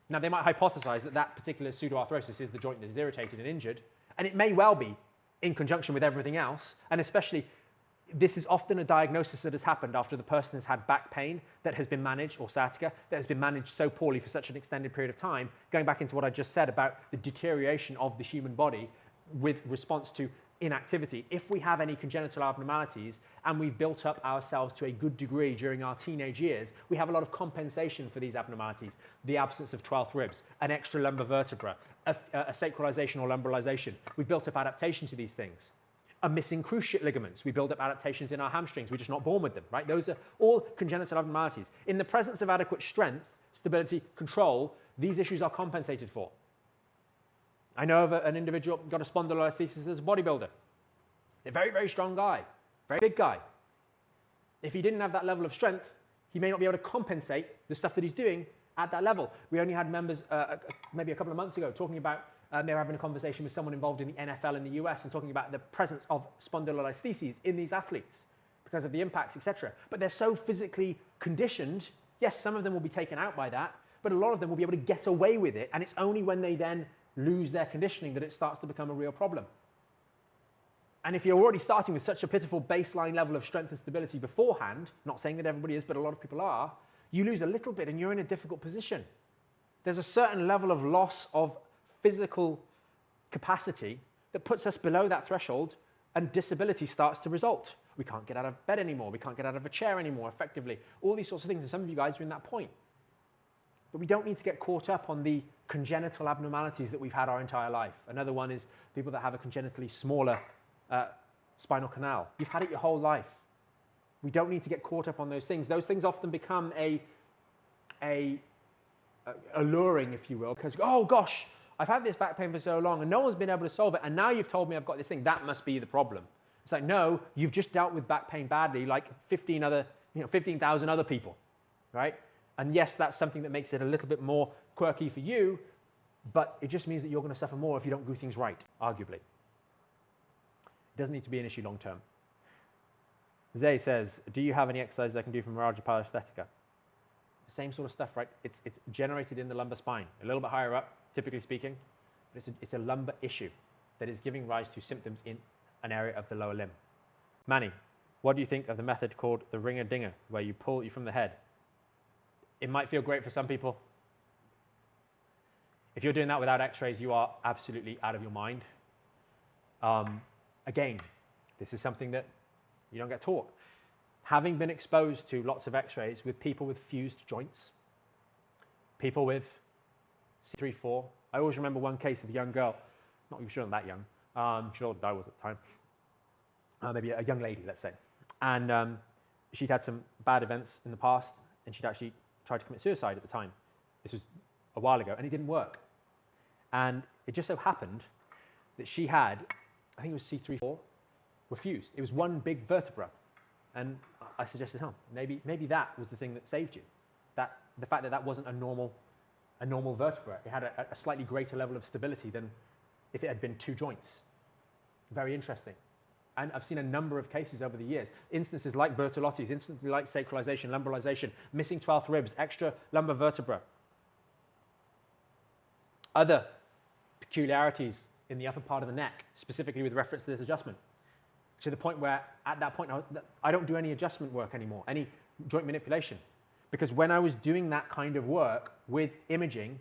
Now, they might hypothesize that that particular pseudoarthrosis is the joint that is irritated and injured, and it may well be in conjunction with everything else, and especially this is often a diagnosis that has happened after the person has had back pain that has been managed, or sciatica, that has been managed so poorly for such an extended period of time, going back into what I just said about the deterioration of the human body with response to inactivity. If we have any congenital abnormalities and we've built up ourselves to a good degree during our teenage years, we have a lot of compensation for these abnormalities. The absence of 12th ribs, an extra lumbar vertebra, a sacralization or lumbarization. We've built up adaptation to these things. A missing cruciate ligaments. We build up adaptations in our hamstrings. We're just not born with them, right? Those are all congenital abnormalities. In the presence of adequate strength, stability, control, these issues are compensated for. I know of an individual who got a spondylolisthesis as a bodybuilder. A very, very strong guy, very big guy. If he didn't have that level of strength, he may not be able to compensate the stuff that he's doing at that level. We only had members maybe a couple of months ago talking about they were having a conversation with someone involved in the NFL in the US and talking about the presence of spondylolistheses in these athletes because of the impacts, etc. But they're so physically conditioned, yes, some of them will be taken out by that, but a lot of them will be able to get away with it, and it's only when they then lose their conditioning that it starts to become a real problem. And if you're already starting with such a pitiful baseline level of strength and stability beforehand, not saying that everybody is, but a lot of people are, you lose a little bit and you're in a difficult position. There's a certain level of loss of physical capacity that puts us below that threshold, and disability starts to result. We can't get out of bed anymore. We can't get out of a chair anymore effectively. All these sorts of things, and some of you guys are in that point. But we don't need to get caught up on the congenital abnormalities that we've had our entire life. Another one is people that have a congenitally smaller spinal canal. You've had it your whole life. We don't need to get caught up on those things. Those things often become alluring, if you will, because, oh gosh, I've had this back pain for so long and no one's been able to solve it, and now you've told me I've got this thing. That must be the problem. It's like, no, you've just dealt with back pain badly like 15,000 other people, right? And yes, that's something that makes it a little bit more quirky for you, but it just means that you're going to suffer more if you don't do things right, arguably. It doesn't need to be an issue long term. Zay says, do you have any exercises I can do for myalgia paresthetica? same sort of stuff, right? It's generated in the lumbar spine, a little bit higher up, typically speaking, but it's a lumbar issue that is giving rise to symptoms in an area of the lower limb. Manny, what do you think of the method called the ringer-dinger, where you pull you from the head? It might feel great for some people. If you're doing that without x-rays, you are absolutely out of your mind. Again, this is something that you don't get taught. Having been exposed to lots of x-rays with people with fused joints, people with C3-4. I always remember one case of a young girl, not even sure I'm that young, she was older than I was at the time, maybe a young lady, let's say. And she'd had some bad events in the past, and she'd actually tried to commit suicide at the time. This was a while ago, and it didn't work. And it just so happened that she had, I think it was C3-4, were fused. It was one big vertebra. And I suggested, maybe that was the thing that saved you. The fact that that wasn't a normal vertebra. It had a slightly greater level of stability than if it had been two joints. Very interesting. And I've seen a number of cases over the years. Instances like Bertolotti's, instances like sacralization, lumbaralization, missing 12th ribs, extra lumbar vertebra. Other peculiarities in the upper part of the neck, specifically with reference to this adjustment. To the point where, at that point, I don't do any adjustment work anymore, any joint manipulation. Because when I was doing that kind of work with imaging,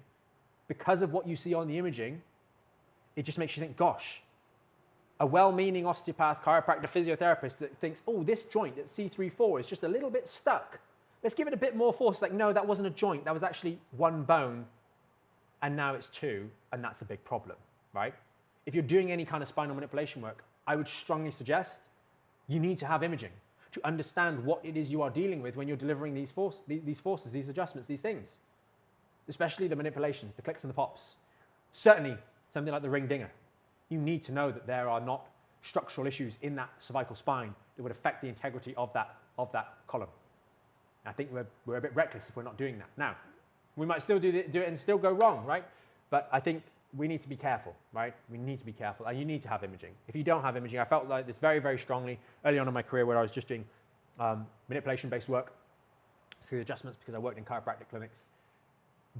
because of what you see on the imaging, it just makes you think, gosh, a well-meaning osteopath, chiropractor, physiotherapist that thinks, oh, this joint at C3-4 is just a little bit stuck. Let's give it a bit more force. Like, no, that wasn't a joint. That was actually one bone, and now it's two, and that's a big problem, right? If you're doing any kind of spinal manipulation work, I would strongly suggest you need to have imaging to understand what it is you are dealing with when you're delivering these forces, these adjustments, these things, especially the manipulations, the clicks and the pops. Certainly something like the ring-dinger. You need to know that there are not structural issues in that cervical spine that would affect the integrity of that column. I think we're a bit reckless if we're not doing that. Now, we might still do it and still go wrong, right? But I think we need to be careful, right? We need to be careful, and you need to have imaging. If you don't have imaging, I felt like this very, very strongly early on in my career where I was just doing manipulation-based work through adjustments because I worked in chiropractic clinics.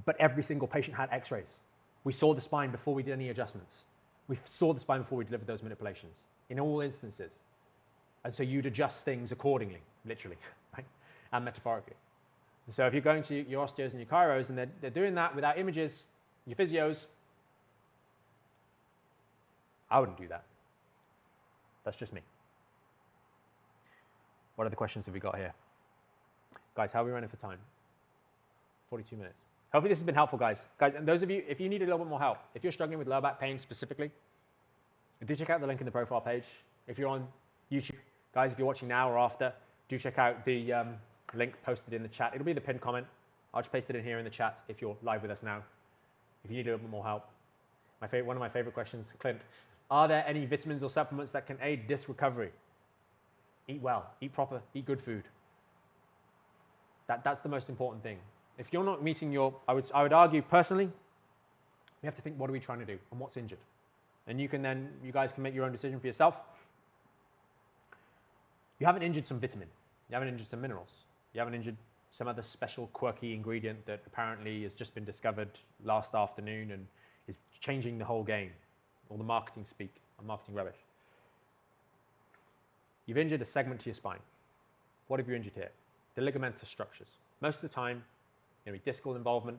But every single patient had x-rays. We saw the spine before we did any adjustments. We saw the spine before we delivered those manipulations in all instances. And so you'd adjust things accordingly, literally, right? And metaphorically. And so if you're going to your osteos and your chiros and they're doing that without images, your physios, I wouldn't do that. That's just me. What other questions have we got here? Guys, how are we running for time? 42 minutes. Hopefully this has been helpful, guys. Guys, and those of you, if you need a little bit more help, if you're struggling with lower back pain specifically, do check out the link in the profile page. If you're on YouTube, guys, if you're watching now or after, do check out the link posted in the chat. It'll be the pinned comment. I'll just paste it in here in the chat if you're live with us now. If you need a little bit more help. One of my favorite questions, Clint. Are there any vitamins or supplements that can aid disc recovery? Eat well, eat proper, eat good food. That's the most important thing. If you're not meeting your, I would argue personally, we have to think, what are we trying to do and what's injured? And you guys can make your own decision for yourself. You haven't injured some vitamin. You haven't injured some minerals. You haven't injured some other special quirky ingredient that apparently has just been discovered last afternoon and is changing the whole game. All the marketing speak and marketing rubbish. You've injured a segment to your spine. What have you injured here? The ligamentous structures. Most of the time, be discal involvement,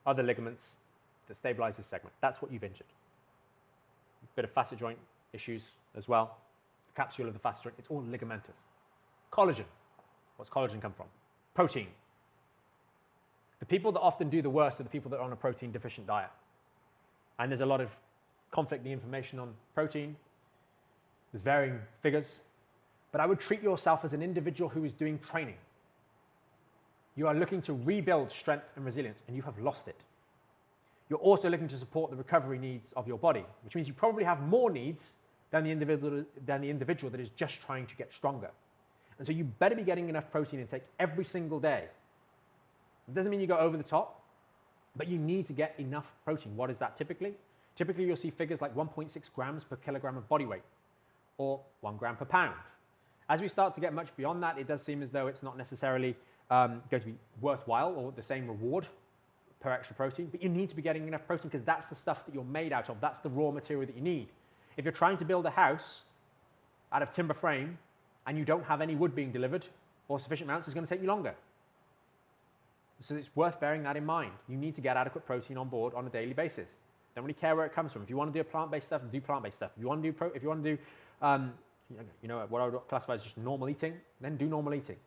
other ligaments that stabilize this segment. That's what you've injured. A bit of facet joint issues as well. The capsule of the facet joint, it's all ligamentous. Collagen. What's collagen come from? Protein. The people that often do the worst are the people that are on a protein deficient diet. And there's a lot of conflicting information on protein. There's varying figures. But I would treat yourself as an individual who is doing training. You are looking to rebuild strength and resilience, and you have lost it. You're also looking to support the recovery needs of your body, which means you probably have more needs than the individual that is just trying to get stronger. And so you better be getting enough protein intake every single day. It doesn't mean you go over the top, but you need to get enough protein. What is that typically? Typically, you'll see figures like 1.6 grams per kilogram of body weight, or 1 gram per pound. As we start to get much beyond that, it does seem as though it's not necessarily going to be worthwhile or the same reward per extra protein, but you need to be getting enough protein because that's the stuff that you're made out of. That's the raw material that you need. If you're trying to build a house out of timber frame and you don't have any wood being delivered or sufficient amounts, it's going to take you longer. So it's worth bearing that in mind. You need to get adequate protein on board on a daily basis. Don't really care where it comes from. If you want to do plant-based stuff, do plant-based stuff. If you want to do, what I would classify as just normal eating, then do normal eating.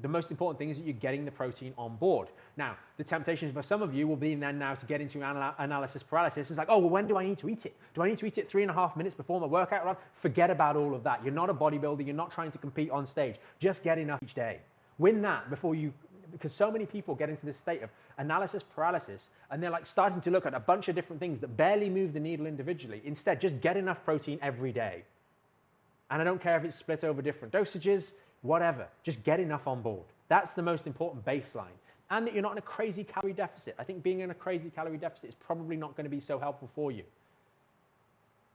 The most important thing is that you're getting the protein on board. Now, the temptation for some of you will be then now to get into analysis paralysis. It's like, oh, well, when do I need to eat it? Do I need to eat it 3.5 minutes before my workout? Forget about all of that. You're not a bodybuilder. You're not trying to compete on stage. Just get enough each day. Win that before you, because so many people get into this state of analysis paralysis and they're like starting to look at a bunch of different things that barely move the needle individually. Instead, just get enough protein every day. And I don't care if it's split over different dosages, whatever, just get enough on board. That's the most important baseline. And that you're not in a crazy calorie deficit. I think being in a crazy calorie deficit is probably not going to be so helpful for you.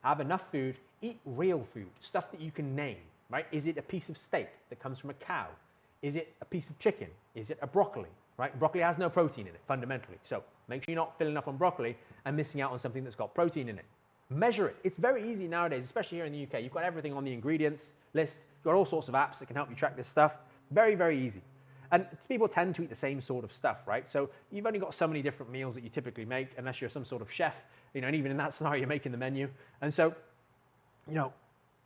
Have enough food, eat real food, stuff that you can name, right? Is it a piece of steak that comes from a cow? Is it a piece of chicken? Is it a broccoli, right? Broccoli has no protein in it, fundamentally. So make sure you're not filling up on broccoli and missing out on something that's got protein in it. Measure it. It's very easy nowadays, especially here in the UK. You've got everything on the ingredients list. You've got all sorts of apps that can help you track this stuff. Very, very easy. And people tend to eat the same sort of stuff, right? So you've only got so many different meals that you typically make, unless you're some sort of chef, and even in that scenario, you're making the menu. And so,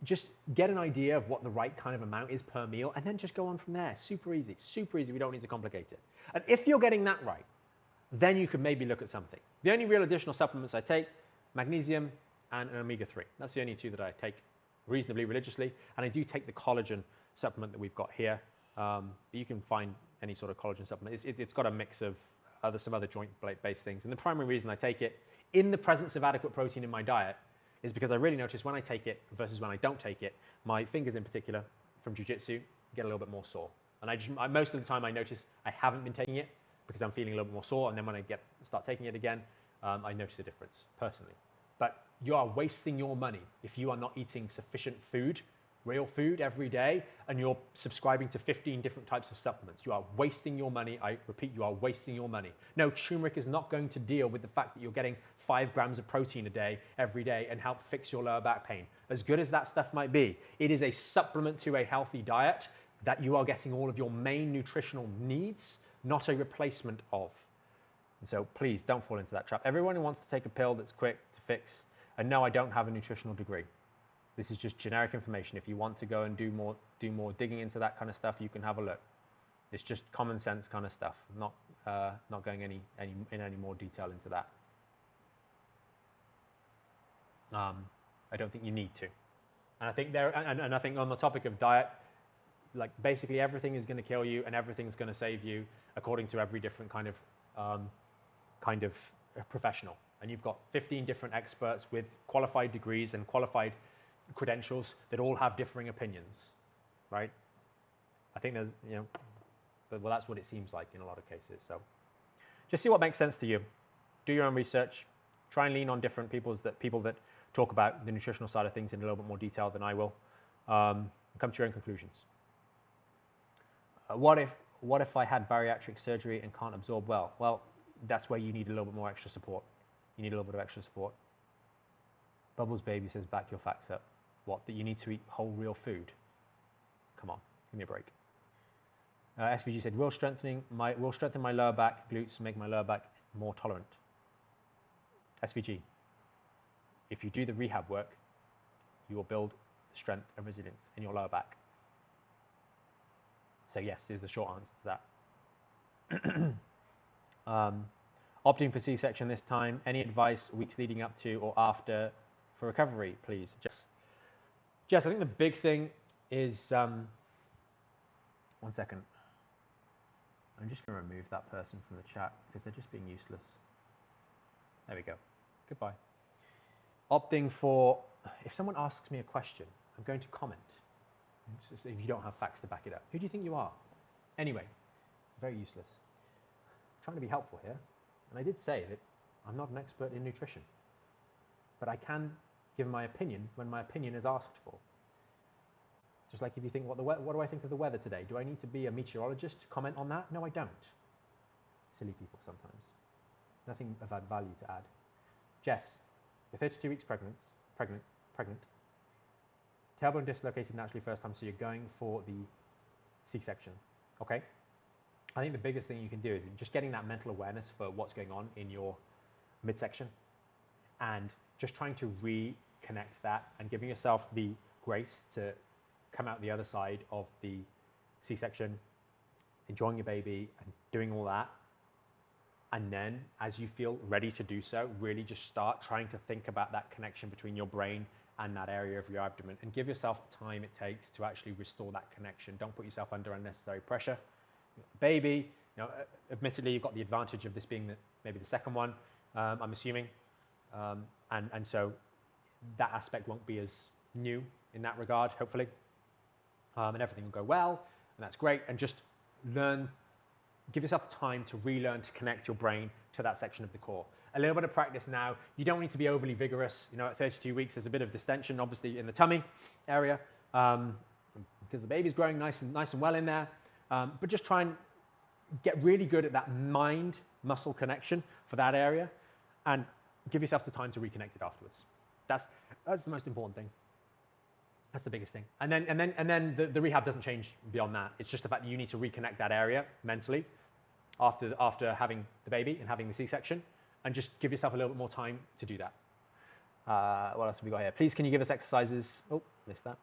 just get an idea of what the right kind of amount is per meal, and then just go on from there. Super easy, super easy. We don't need to complicate it. And if you're getting that right, then you could maybe look at something. The only real additional supplements I take, magnesium and an omega-3. That's the only two that I take reasonably religiously. And I do take the collagen supplement that we've got here. But you can find any sort of collagen supplement. It's got a mix of some other joint-based things. And the primary reason I take it in the presence of adequate protein in my diet is because I really notice when I take it versus when I don't take it, my fingers in particular from jiu-jitsu get a little bit more sore. And most of the time I notice I haven't been taking it because I'm feeling a little bit more sore. And then when I start taking it again, I notice a difference personally. But you are wasting your money if you are not eating sufficient food, real food every day, and you're subscribing to 15 different types of supplements. You are wasting your money. I repeat, you are wasting your money. No, turmeric is not going to deal with the fact that you're getting 5 grams of protein a day, every day, and help fix your lower back pain. As good as that stuff might be, it is a supplement to a healthy diet that you are getting all of your main nutritional needs, not a replacement of. And so please don't fall into that trap. Everyone who wants to take a pill that's quick to fix, and no, I don't have a nutritional degree. This is just generic information. If you want to go and do more digging into that kind of stuff, you can have a look. It's just common sense kind of stuff. Not going in any more detail into that. I don't think you need to. And I think I think on the topic of diet, like basically everything is going to kill you and everything's going to save you according to every different kind of professional. And you've got 15 different experts with qualified degrees and qualified credentials that all have differing opinions, right? I think there's, well, that's what it seems like in a lot of cases. So just see what makes sense to you. Do your own research. Try and lean on different people that talk about the nutritional side of things in a little bit more detail than I will. Come to your own conclusions. What if I had bariatric surgery and can't absorb well? Well, that's where you need a little bit more extra support. You need a little bit of extra support. Bubbles Baby says, back your facts up. What, that you need to eat whole real food? Come on, give me a break. SVG said, will strengthen my lower back glutes and make my lower back more tolerant. SVG, if you do the rehab work, you will build strength and resilience in your lower back. So yes, is the short answer to that. Opting for C-section this time. Any advice weeks leading up to or after for recovery, please? Jess, I think the big thing is, 1 second. I'm just going to remove that person from the chat because they're just being useless. There we go. Goodbye. Opting for, if someone asks me a question, I'm going to comment. If you don't have facts to back it up. Who do you think you are? Anyway, very useless. I'm trying to be helpful here. And I did say that I'm not an expert in nutrition, but I can give my opinion when my opinion is asked for. Just like if you think, what do I think of the weather today? Do I need to be a meteorologist to comment on that? No, I don't. Silly people sometimes. Nothing of add value to add. Jess, you're 32 weeks pregnant. Tailbone dislocated naturally first time, so you're going for the C-section. Okay? I think the biggest thing you can do is just getting that mental awareness for what's going on in your midsection and just trying to reconnect that and giving yourself the grace to come out the other side of the C-section, enjoying your baby and doing all that. And then as you feel ready to do so, really just start trying to think about that connection between your brain and that area of your abdomen, and give yourself the time it takes to actually restore that connection. Don't put yourself under unnecessary pressure. Baby, you know, admittedly, you've got the advantage of this being maybe the second one, I'm assuming. And so that aspect won't be as new in that regard, hopefully. And everything will go well, and that's great. And just give yourself time to relearn to connect your brain to that section of the core. A little bit of practice now. You don't need to be overly vigorous. You know, at 32 weeks, there's a bit of distension, obviously, in the tummy area, because the baby's growing nice and well in there. But just try and get really good at that mind-muscle connection for that area, and give yourself the time to reconnect it afterwards. That's the most important thing. That's the biggest thing. And then the rehab doesn't change beyond that. It's just the fact that you need to reconnect that area mentally after having the baby and having the C-section, and just give yourself a little bit more time to do that. What else have we got here? Please, can you give us exercises? Oh, missed that.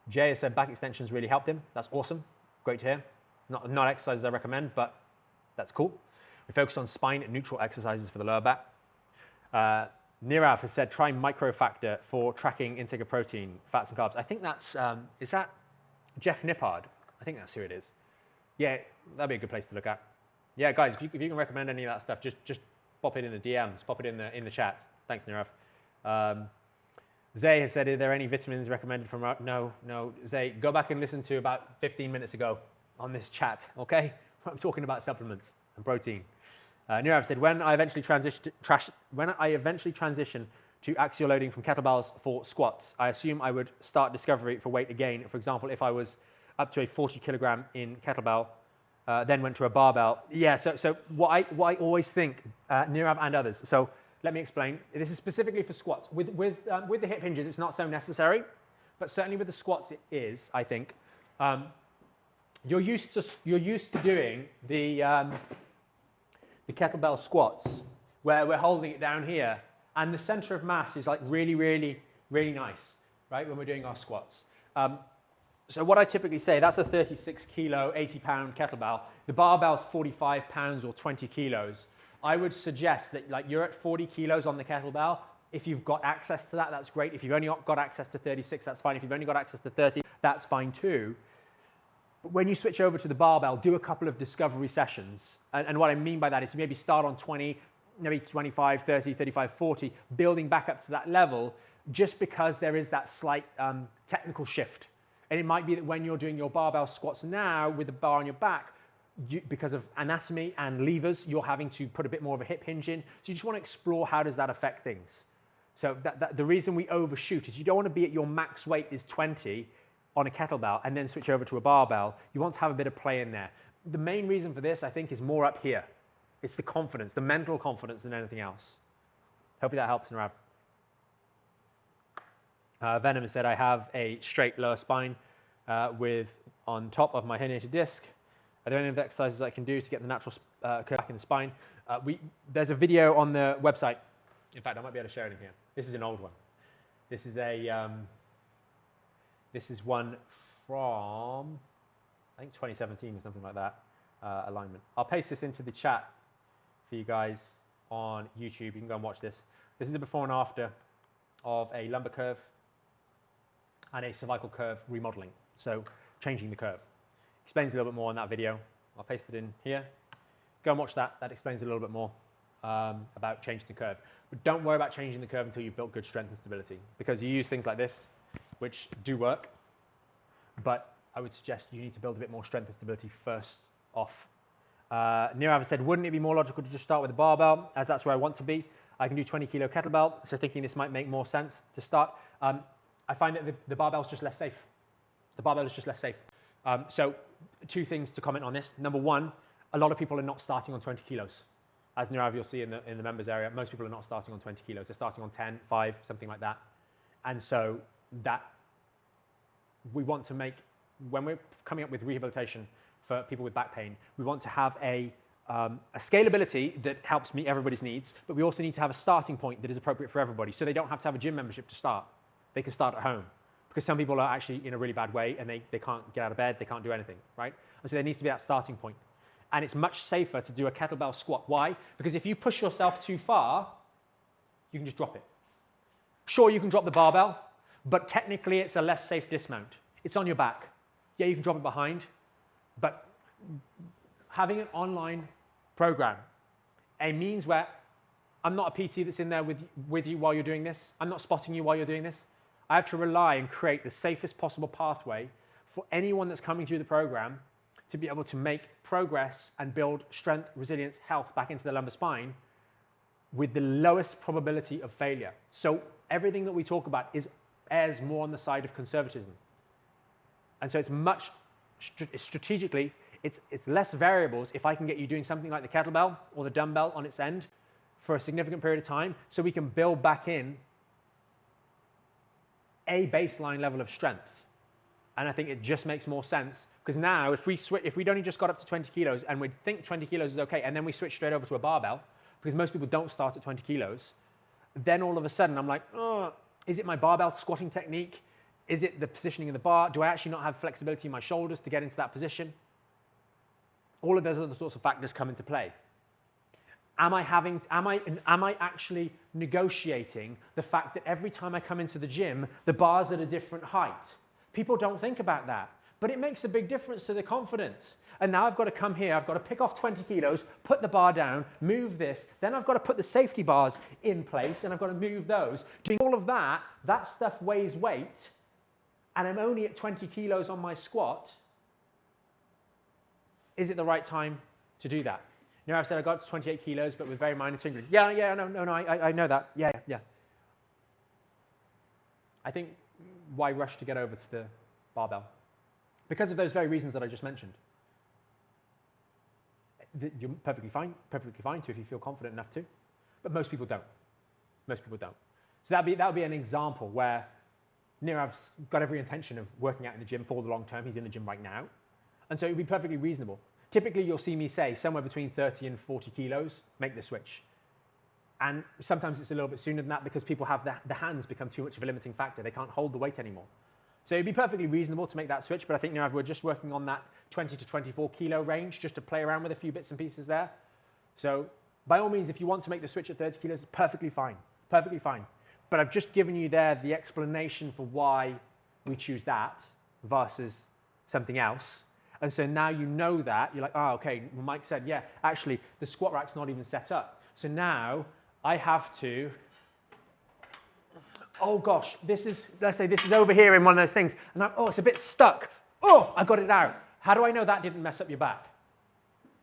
Jay has said back extensions really helped him. That's awesome. Great to hear. Not exercises I recommend, but that's cool. We focus on spine and neutral exercises for the lower back. Nirav has said try microfactor for tracking intake of protein, fats and carbs. I think that's, is that Jeff Nippard? I think that's who it is. Yeah, that'd be a good place to look at. Yeah, guys, if you can recommend any of that stuff, just pop it in the DMs, pop it in the chat. Thanks, Nirav. Zay has said, are there any vitamins recommended from... No. Zay, go back and listen to about 15 minutes ago on this chat, okay? I'm talking about supplements and protein. Nirav said, when I eventually transition to axial loading from kettlebells for squats, I assume I would start discovery for weight again. For example, if I was up to a 40 kilogram in kettlebell, then went to a barbell. Yeah, so what I always think, Nirav and others, so let me explain. This is specifically for squats. With the hip hinges, it's not so necessary, but certainly with the squats it is, I think. You're used to doing the kettlebell squats where we're holding it down here, and the center of mass is like really, really, really nice, right, when we're doing our squats. So what I typically say, that's a 36 kilo, 80 pound kettlebell. The barbell's 45 pounds or 20 kilos. I would suggest that like you're at 40 kilos on the kettlebell. If you've got access to that, that's great. If you've only got access to 36, that's fine. If you've only got access to 30, that's fine too. But when you switch over to the barbell, do a couple of discovery sessions. And what I mean by that is you maybe start on 20, maybe 25, 30, 35, 40, building back up to that level, just because there is that slight technical shift. And it might be that when you're doing your barbell squats now with the bar on your back, because of anatomy and levers, you're having to put a bit more of a hip hinge in. So you just want to explore how does that affect things. So the reason we overshoot is you don't want to be at your max weight is 20 on a kettlebell and then switch over to a barbell. You want to have a bit of play in there. The main reason for this, I think, is more up here. It's the confidence, the mental confidence than anything else. Hopefully that helps, Narav. Venom said, I have a straight lower spine with on top of my herniated disc. Are there any other exercises I can do to get the natural curve back in the spine? There's a video on the website. In fact, I might be able to share it in here. This is an old one. This is this is one from, I think 2017 or something like that, alignment. I'll paste this into the chat for you guys on YouTube. You can go and watch this. This is a before and after of a lumbar curve and a cervical curve remodeling. So changing the curve. Explains a little bit more in that video. I'll paste it in here. Go and watch that. That explains a little bit more about changing the curve. But don't worry about changing the curve until you've built good strength and stability, because you use things like this, which do work, but I would suggest you need to build a bit more strength and stability first off. Nirav said, wouldn't it be more logical to just start with a barbell, as that's where I want to be? I can do 20 kilo kettlebell, so thinking this might make more sense to start. I find that the barbell is just less safe. The barbell is just less safe. So 2 things to comment on this. Number 1, a lot of people are not starting on 20 kilos. As Nirav, you'll see in the members area, most people are not starting on 20 kilos. They're starting on 10, 5, something like that. And so that we want to make, when we're coming up with rehabilitation for people with back pain, we want to have a scalability that helps meet everybody's needs, but we also need to have a starting point that is appropriate for everybody. So they don't have to have a gym membership to start. They can start at home, because some people are actually in a really bad way and they can't get out of bed, they can't do anything, right? And so there needs to be that starting point. And it's much safer to do a kettlebell squat. Why? Because if you push yourself too far, you can just drop it. Sure, you can drop the barbell, but technically it's a less safe dismount. It's on your back. Yeah, you can drop it behind, but having an online program, a means where I'm not a PT that's in there with you while you're doing this. I'm not spotting you while you're doing this. I have to rely and create the safest possible pathway for anyone that's coming through the program to be able to make progress and build strength, resilience, health back into the lumbar spine with the lowest probability of failure. So everything that we talk about errs more on the side of conservatism. And so it's much, strategically, it's less variables if I can get you doing something like the kettlebell or the dumbbell on its end for a significant period of time, so we can build back in a baseline level of strength. And I think it just makes more sense, because now if we'd only just got up to 20 kilos and we'd think 20 kilos is okay, and then we switch straight over to a barbell, because most people don't start at 20 kilos, then all of a sudden I'm like, oh, is it my barbell squatting technique? Is it the positioning of the bar? Do I actually not have flexibility in my shoulders to get into that position? All of those other sorts of factors come into play. Am I actually negotiating the fact that every time I come into the gym, the bar's at a different height? People don't think about that, but it makes a big difference to the confidence. And now I've got to come here, I've got to pick off 20 kilos, put the bar down, move this, then I've got to put the safety bars in place and I've got to move those. Doing all of that, that stuff weighs weight, and I'm only at 20 kilos on my squat. Is it the right time to do that? You know, I've said I got to 28 kilos, but with very minor tingling. Yeah, no, I know that. Yeah. I think why rush to get over to the barbell? Because of those very reasons that I just mentioned. You're perfectly fine to if you feel confident enough to, but most people don't. Most people don't. So that would be an example where Nirav's got every intention of working out in the gym for the long term. He's in the gym right now. And so it would be perfectly reasonable. Typically, you'll see me say somewhere between 30 and 40 kilos, make the switch. And sometimes it's a little bit sooner than that because people have the hands become too much of a limiting factor. They can't hold the weight anymore. So it'd be perfectly reasonable to make that switch, but I think, Nirav, we're just working on that 20 to 24 kilo range just to play around with a few bits and pieces there. So by all means, if you want to make the switch at 30 kilos, it's perfectly fine, perfectly fine. But I've just given you there the explanation for why we choose that versus something else. And so now you know that, you're like, oh, okay, well, Mike said, yeah, actually, the squat rack's not even set up. So now I have to, oh gosh, let's say this is over here in one of those things, and oh, it's a bit stuck. Oh, I got it out. How do I know that didn't mess up your back?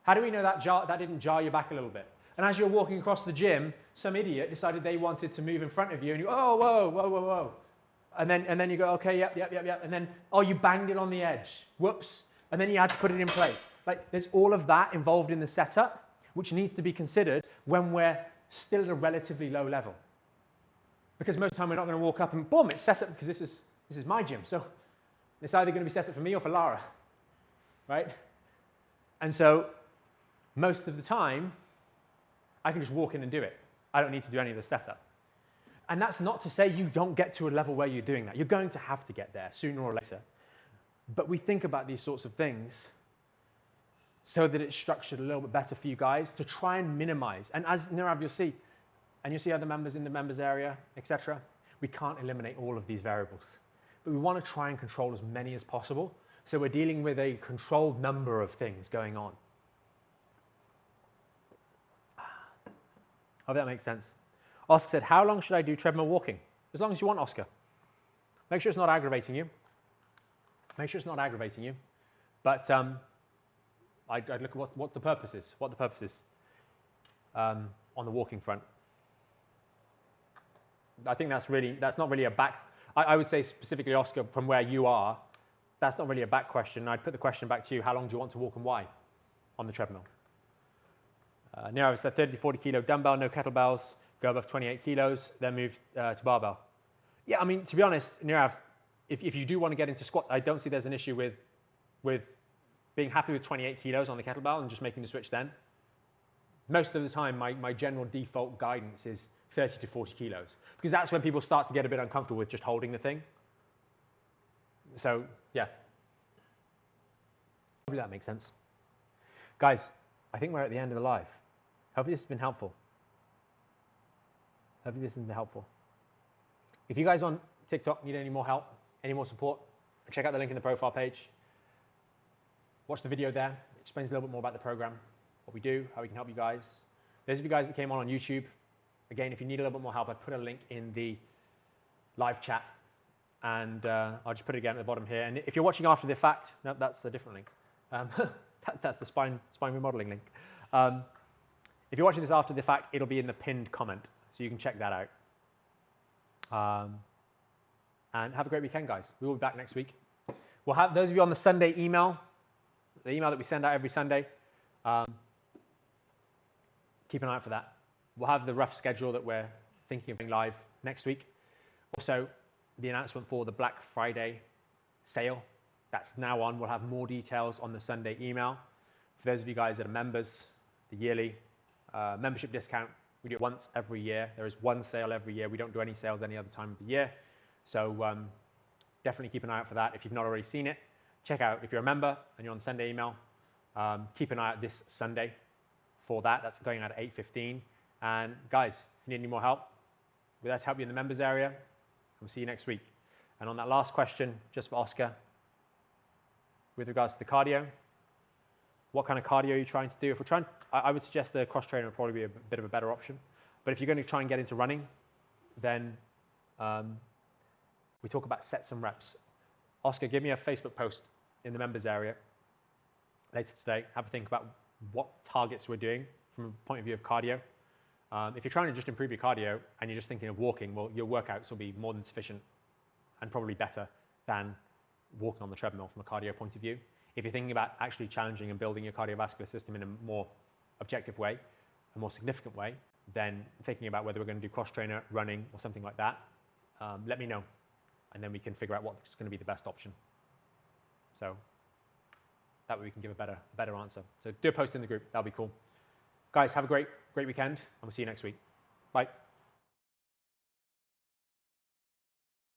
How do we know that didn't jar your back a little bit? And as you're walking across the gym, some idiot decided they wanted to move in front of you, and you, oh, whoa. And then you go, okay, yep. And then, oh, you banged it on the edge. Whoops. And then you had to put it in place. Like, there's all of that involved in the setup, which needs to be considered when we're still at a relatively low level. Because most of the time we're not going to walk up and boom, it's set up because this is my gym. So it's either going to be set up for me or for Lara, right? And so most of the time, I can just walk in and do it. I don't need to do any of the setup. And that's not to say you don't get to a level where you're doing that. You're going to have to get there sooner or later. But we think about these sorts of things so that it's structured a little bit better for you guys to try and minimize. And as Nirav, you'll see, and you'll see other members in the members area, etc., we can't eliminate all of these variables. But we want to try and control as many as possible. So we're dealing with a controlled number of things going on. Hope that makes sense. Oscar said, how long should I do treadmill walking? As long as you want, Oscar. Make sure it's not aggravating you. Make sure it's not aggravating you. But I'd look at what the purpose is. What the purpose is on the walking front. I think that's not really a back I would say specifically, Oscar, from where you are, that's not really a back question. I'd put the question back to you, how long do you want to walk and why on the treadmill? Nirav said 30 to 40 kilo dumbbell, no kettlebells, go above 28 kilos, then move to barbell. Yeah, I mean, to be honest, Nirav, if you do want to get into squats, I don't see there's an issue with being happy with 28 kilos on the kettlebell and just making the switch then. Most of the time, my general default guidance is 30 to 40 kilos, because that's when people start to get a bit uncomfortable with just holding the thing. So, yeah. Hopefully that makes sense. Guys, I think we're at the end of the live. Hopefully this has been helpful. Hopefully this has been helpful. If you guys on TikTok need any more help, any more support, check out the link in the profile page. Watch the video there. It explains a little bit more about the program, what we do, how we can help you guys. Those of you guys that came on YouTube, again, if you need a little bit more help, I put a link in the live chat, and I'll just put it again at the bottom here. And if you're watching after the fact, no, that's a different link. That's the spine remodeling link. If you're watching this after the fact, it'll be in the pinned comment, so you can check that out. And have a great weekend, guys. We will be back next week. We'll have those of you on the Sunday email, the email that we send out every Sunday. Keep an eye out for that. We'll have the rough schedule that we're thinking of being live next week. Also, the announcement for the Black Friday sale, that's now on. We'll have more details on the Sunday email. For those of you guys that are members, the yearly membership discount, we do it once every year. There is one sale every year. We don't do any sales any other time of the year. So definitely keep an eye out for that. If you've not already seen it, check out, if you're a member and you're on the Sunday email, keep an eye out this Sunday for that. That's going out at 8:15. And guys, if you need any more help, we're there to help you in the members area. We'll see you next week. And on that last question, just for Oscar, with regards to the cardio, what kind of cardio are you trying to do? If we're trying, I would suggest the cross trainer would probably be a bit of a better option. But if you're going to try and get into running, then we talk about sets and reps. Oscar, give me a Facebook post in the members area later today. Have a think about what targets we're doing from a point of view of cardio. If you're trying to just improve your cardio and you're just thinking of walking, well, your workouts will be more than sufficient and probably better than walking on the treadmill from a cardio point of view. If you're thinking about actually challenging and building your cardiovascular system in a more objective way, a more significant way, then thinking about whether we're going to do cross trainer, running, or something like that, let me know. And then we can figure out what's going to be the best option. So that way we can give a better answer. So do a post in the group. That'll be cool. Guys, have a great weekend, and we'll see you next week. Bye.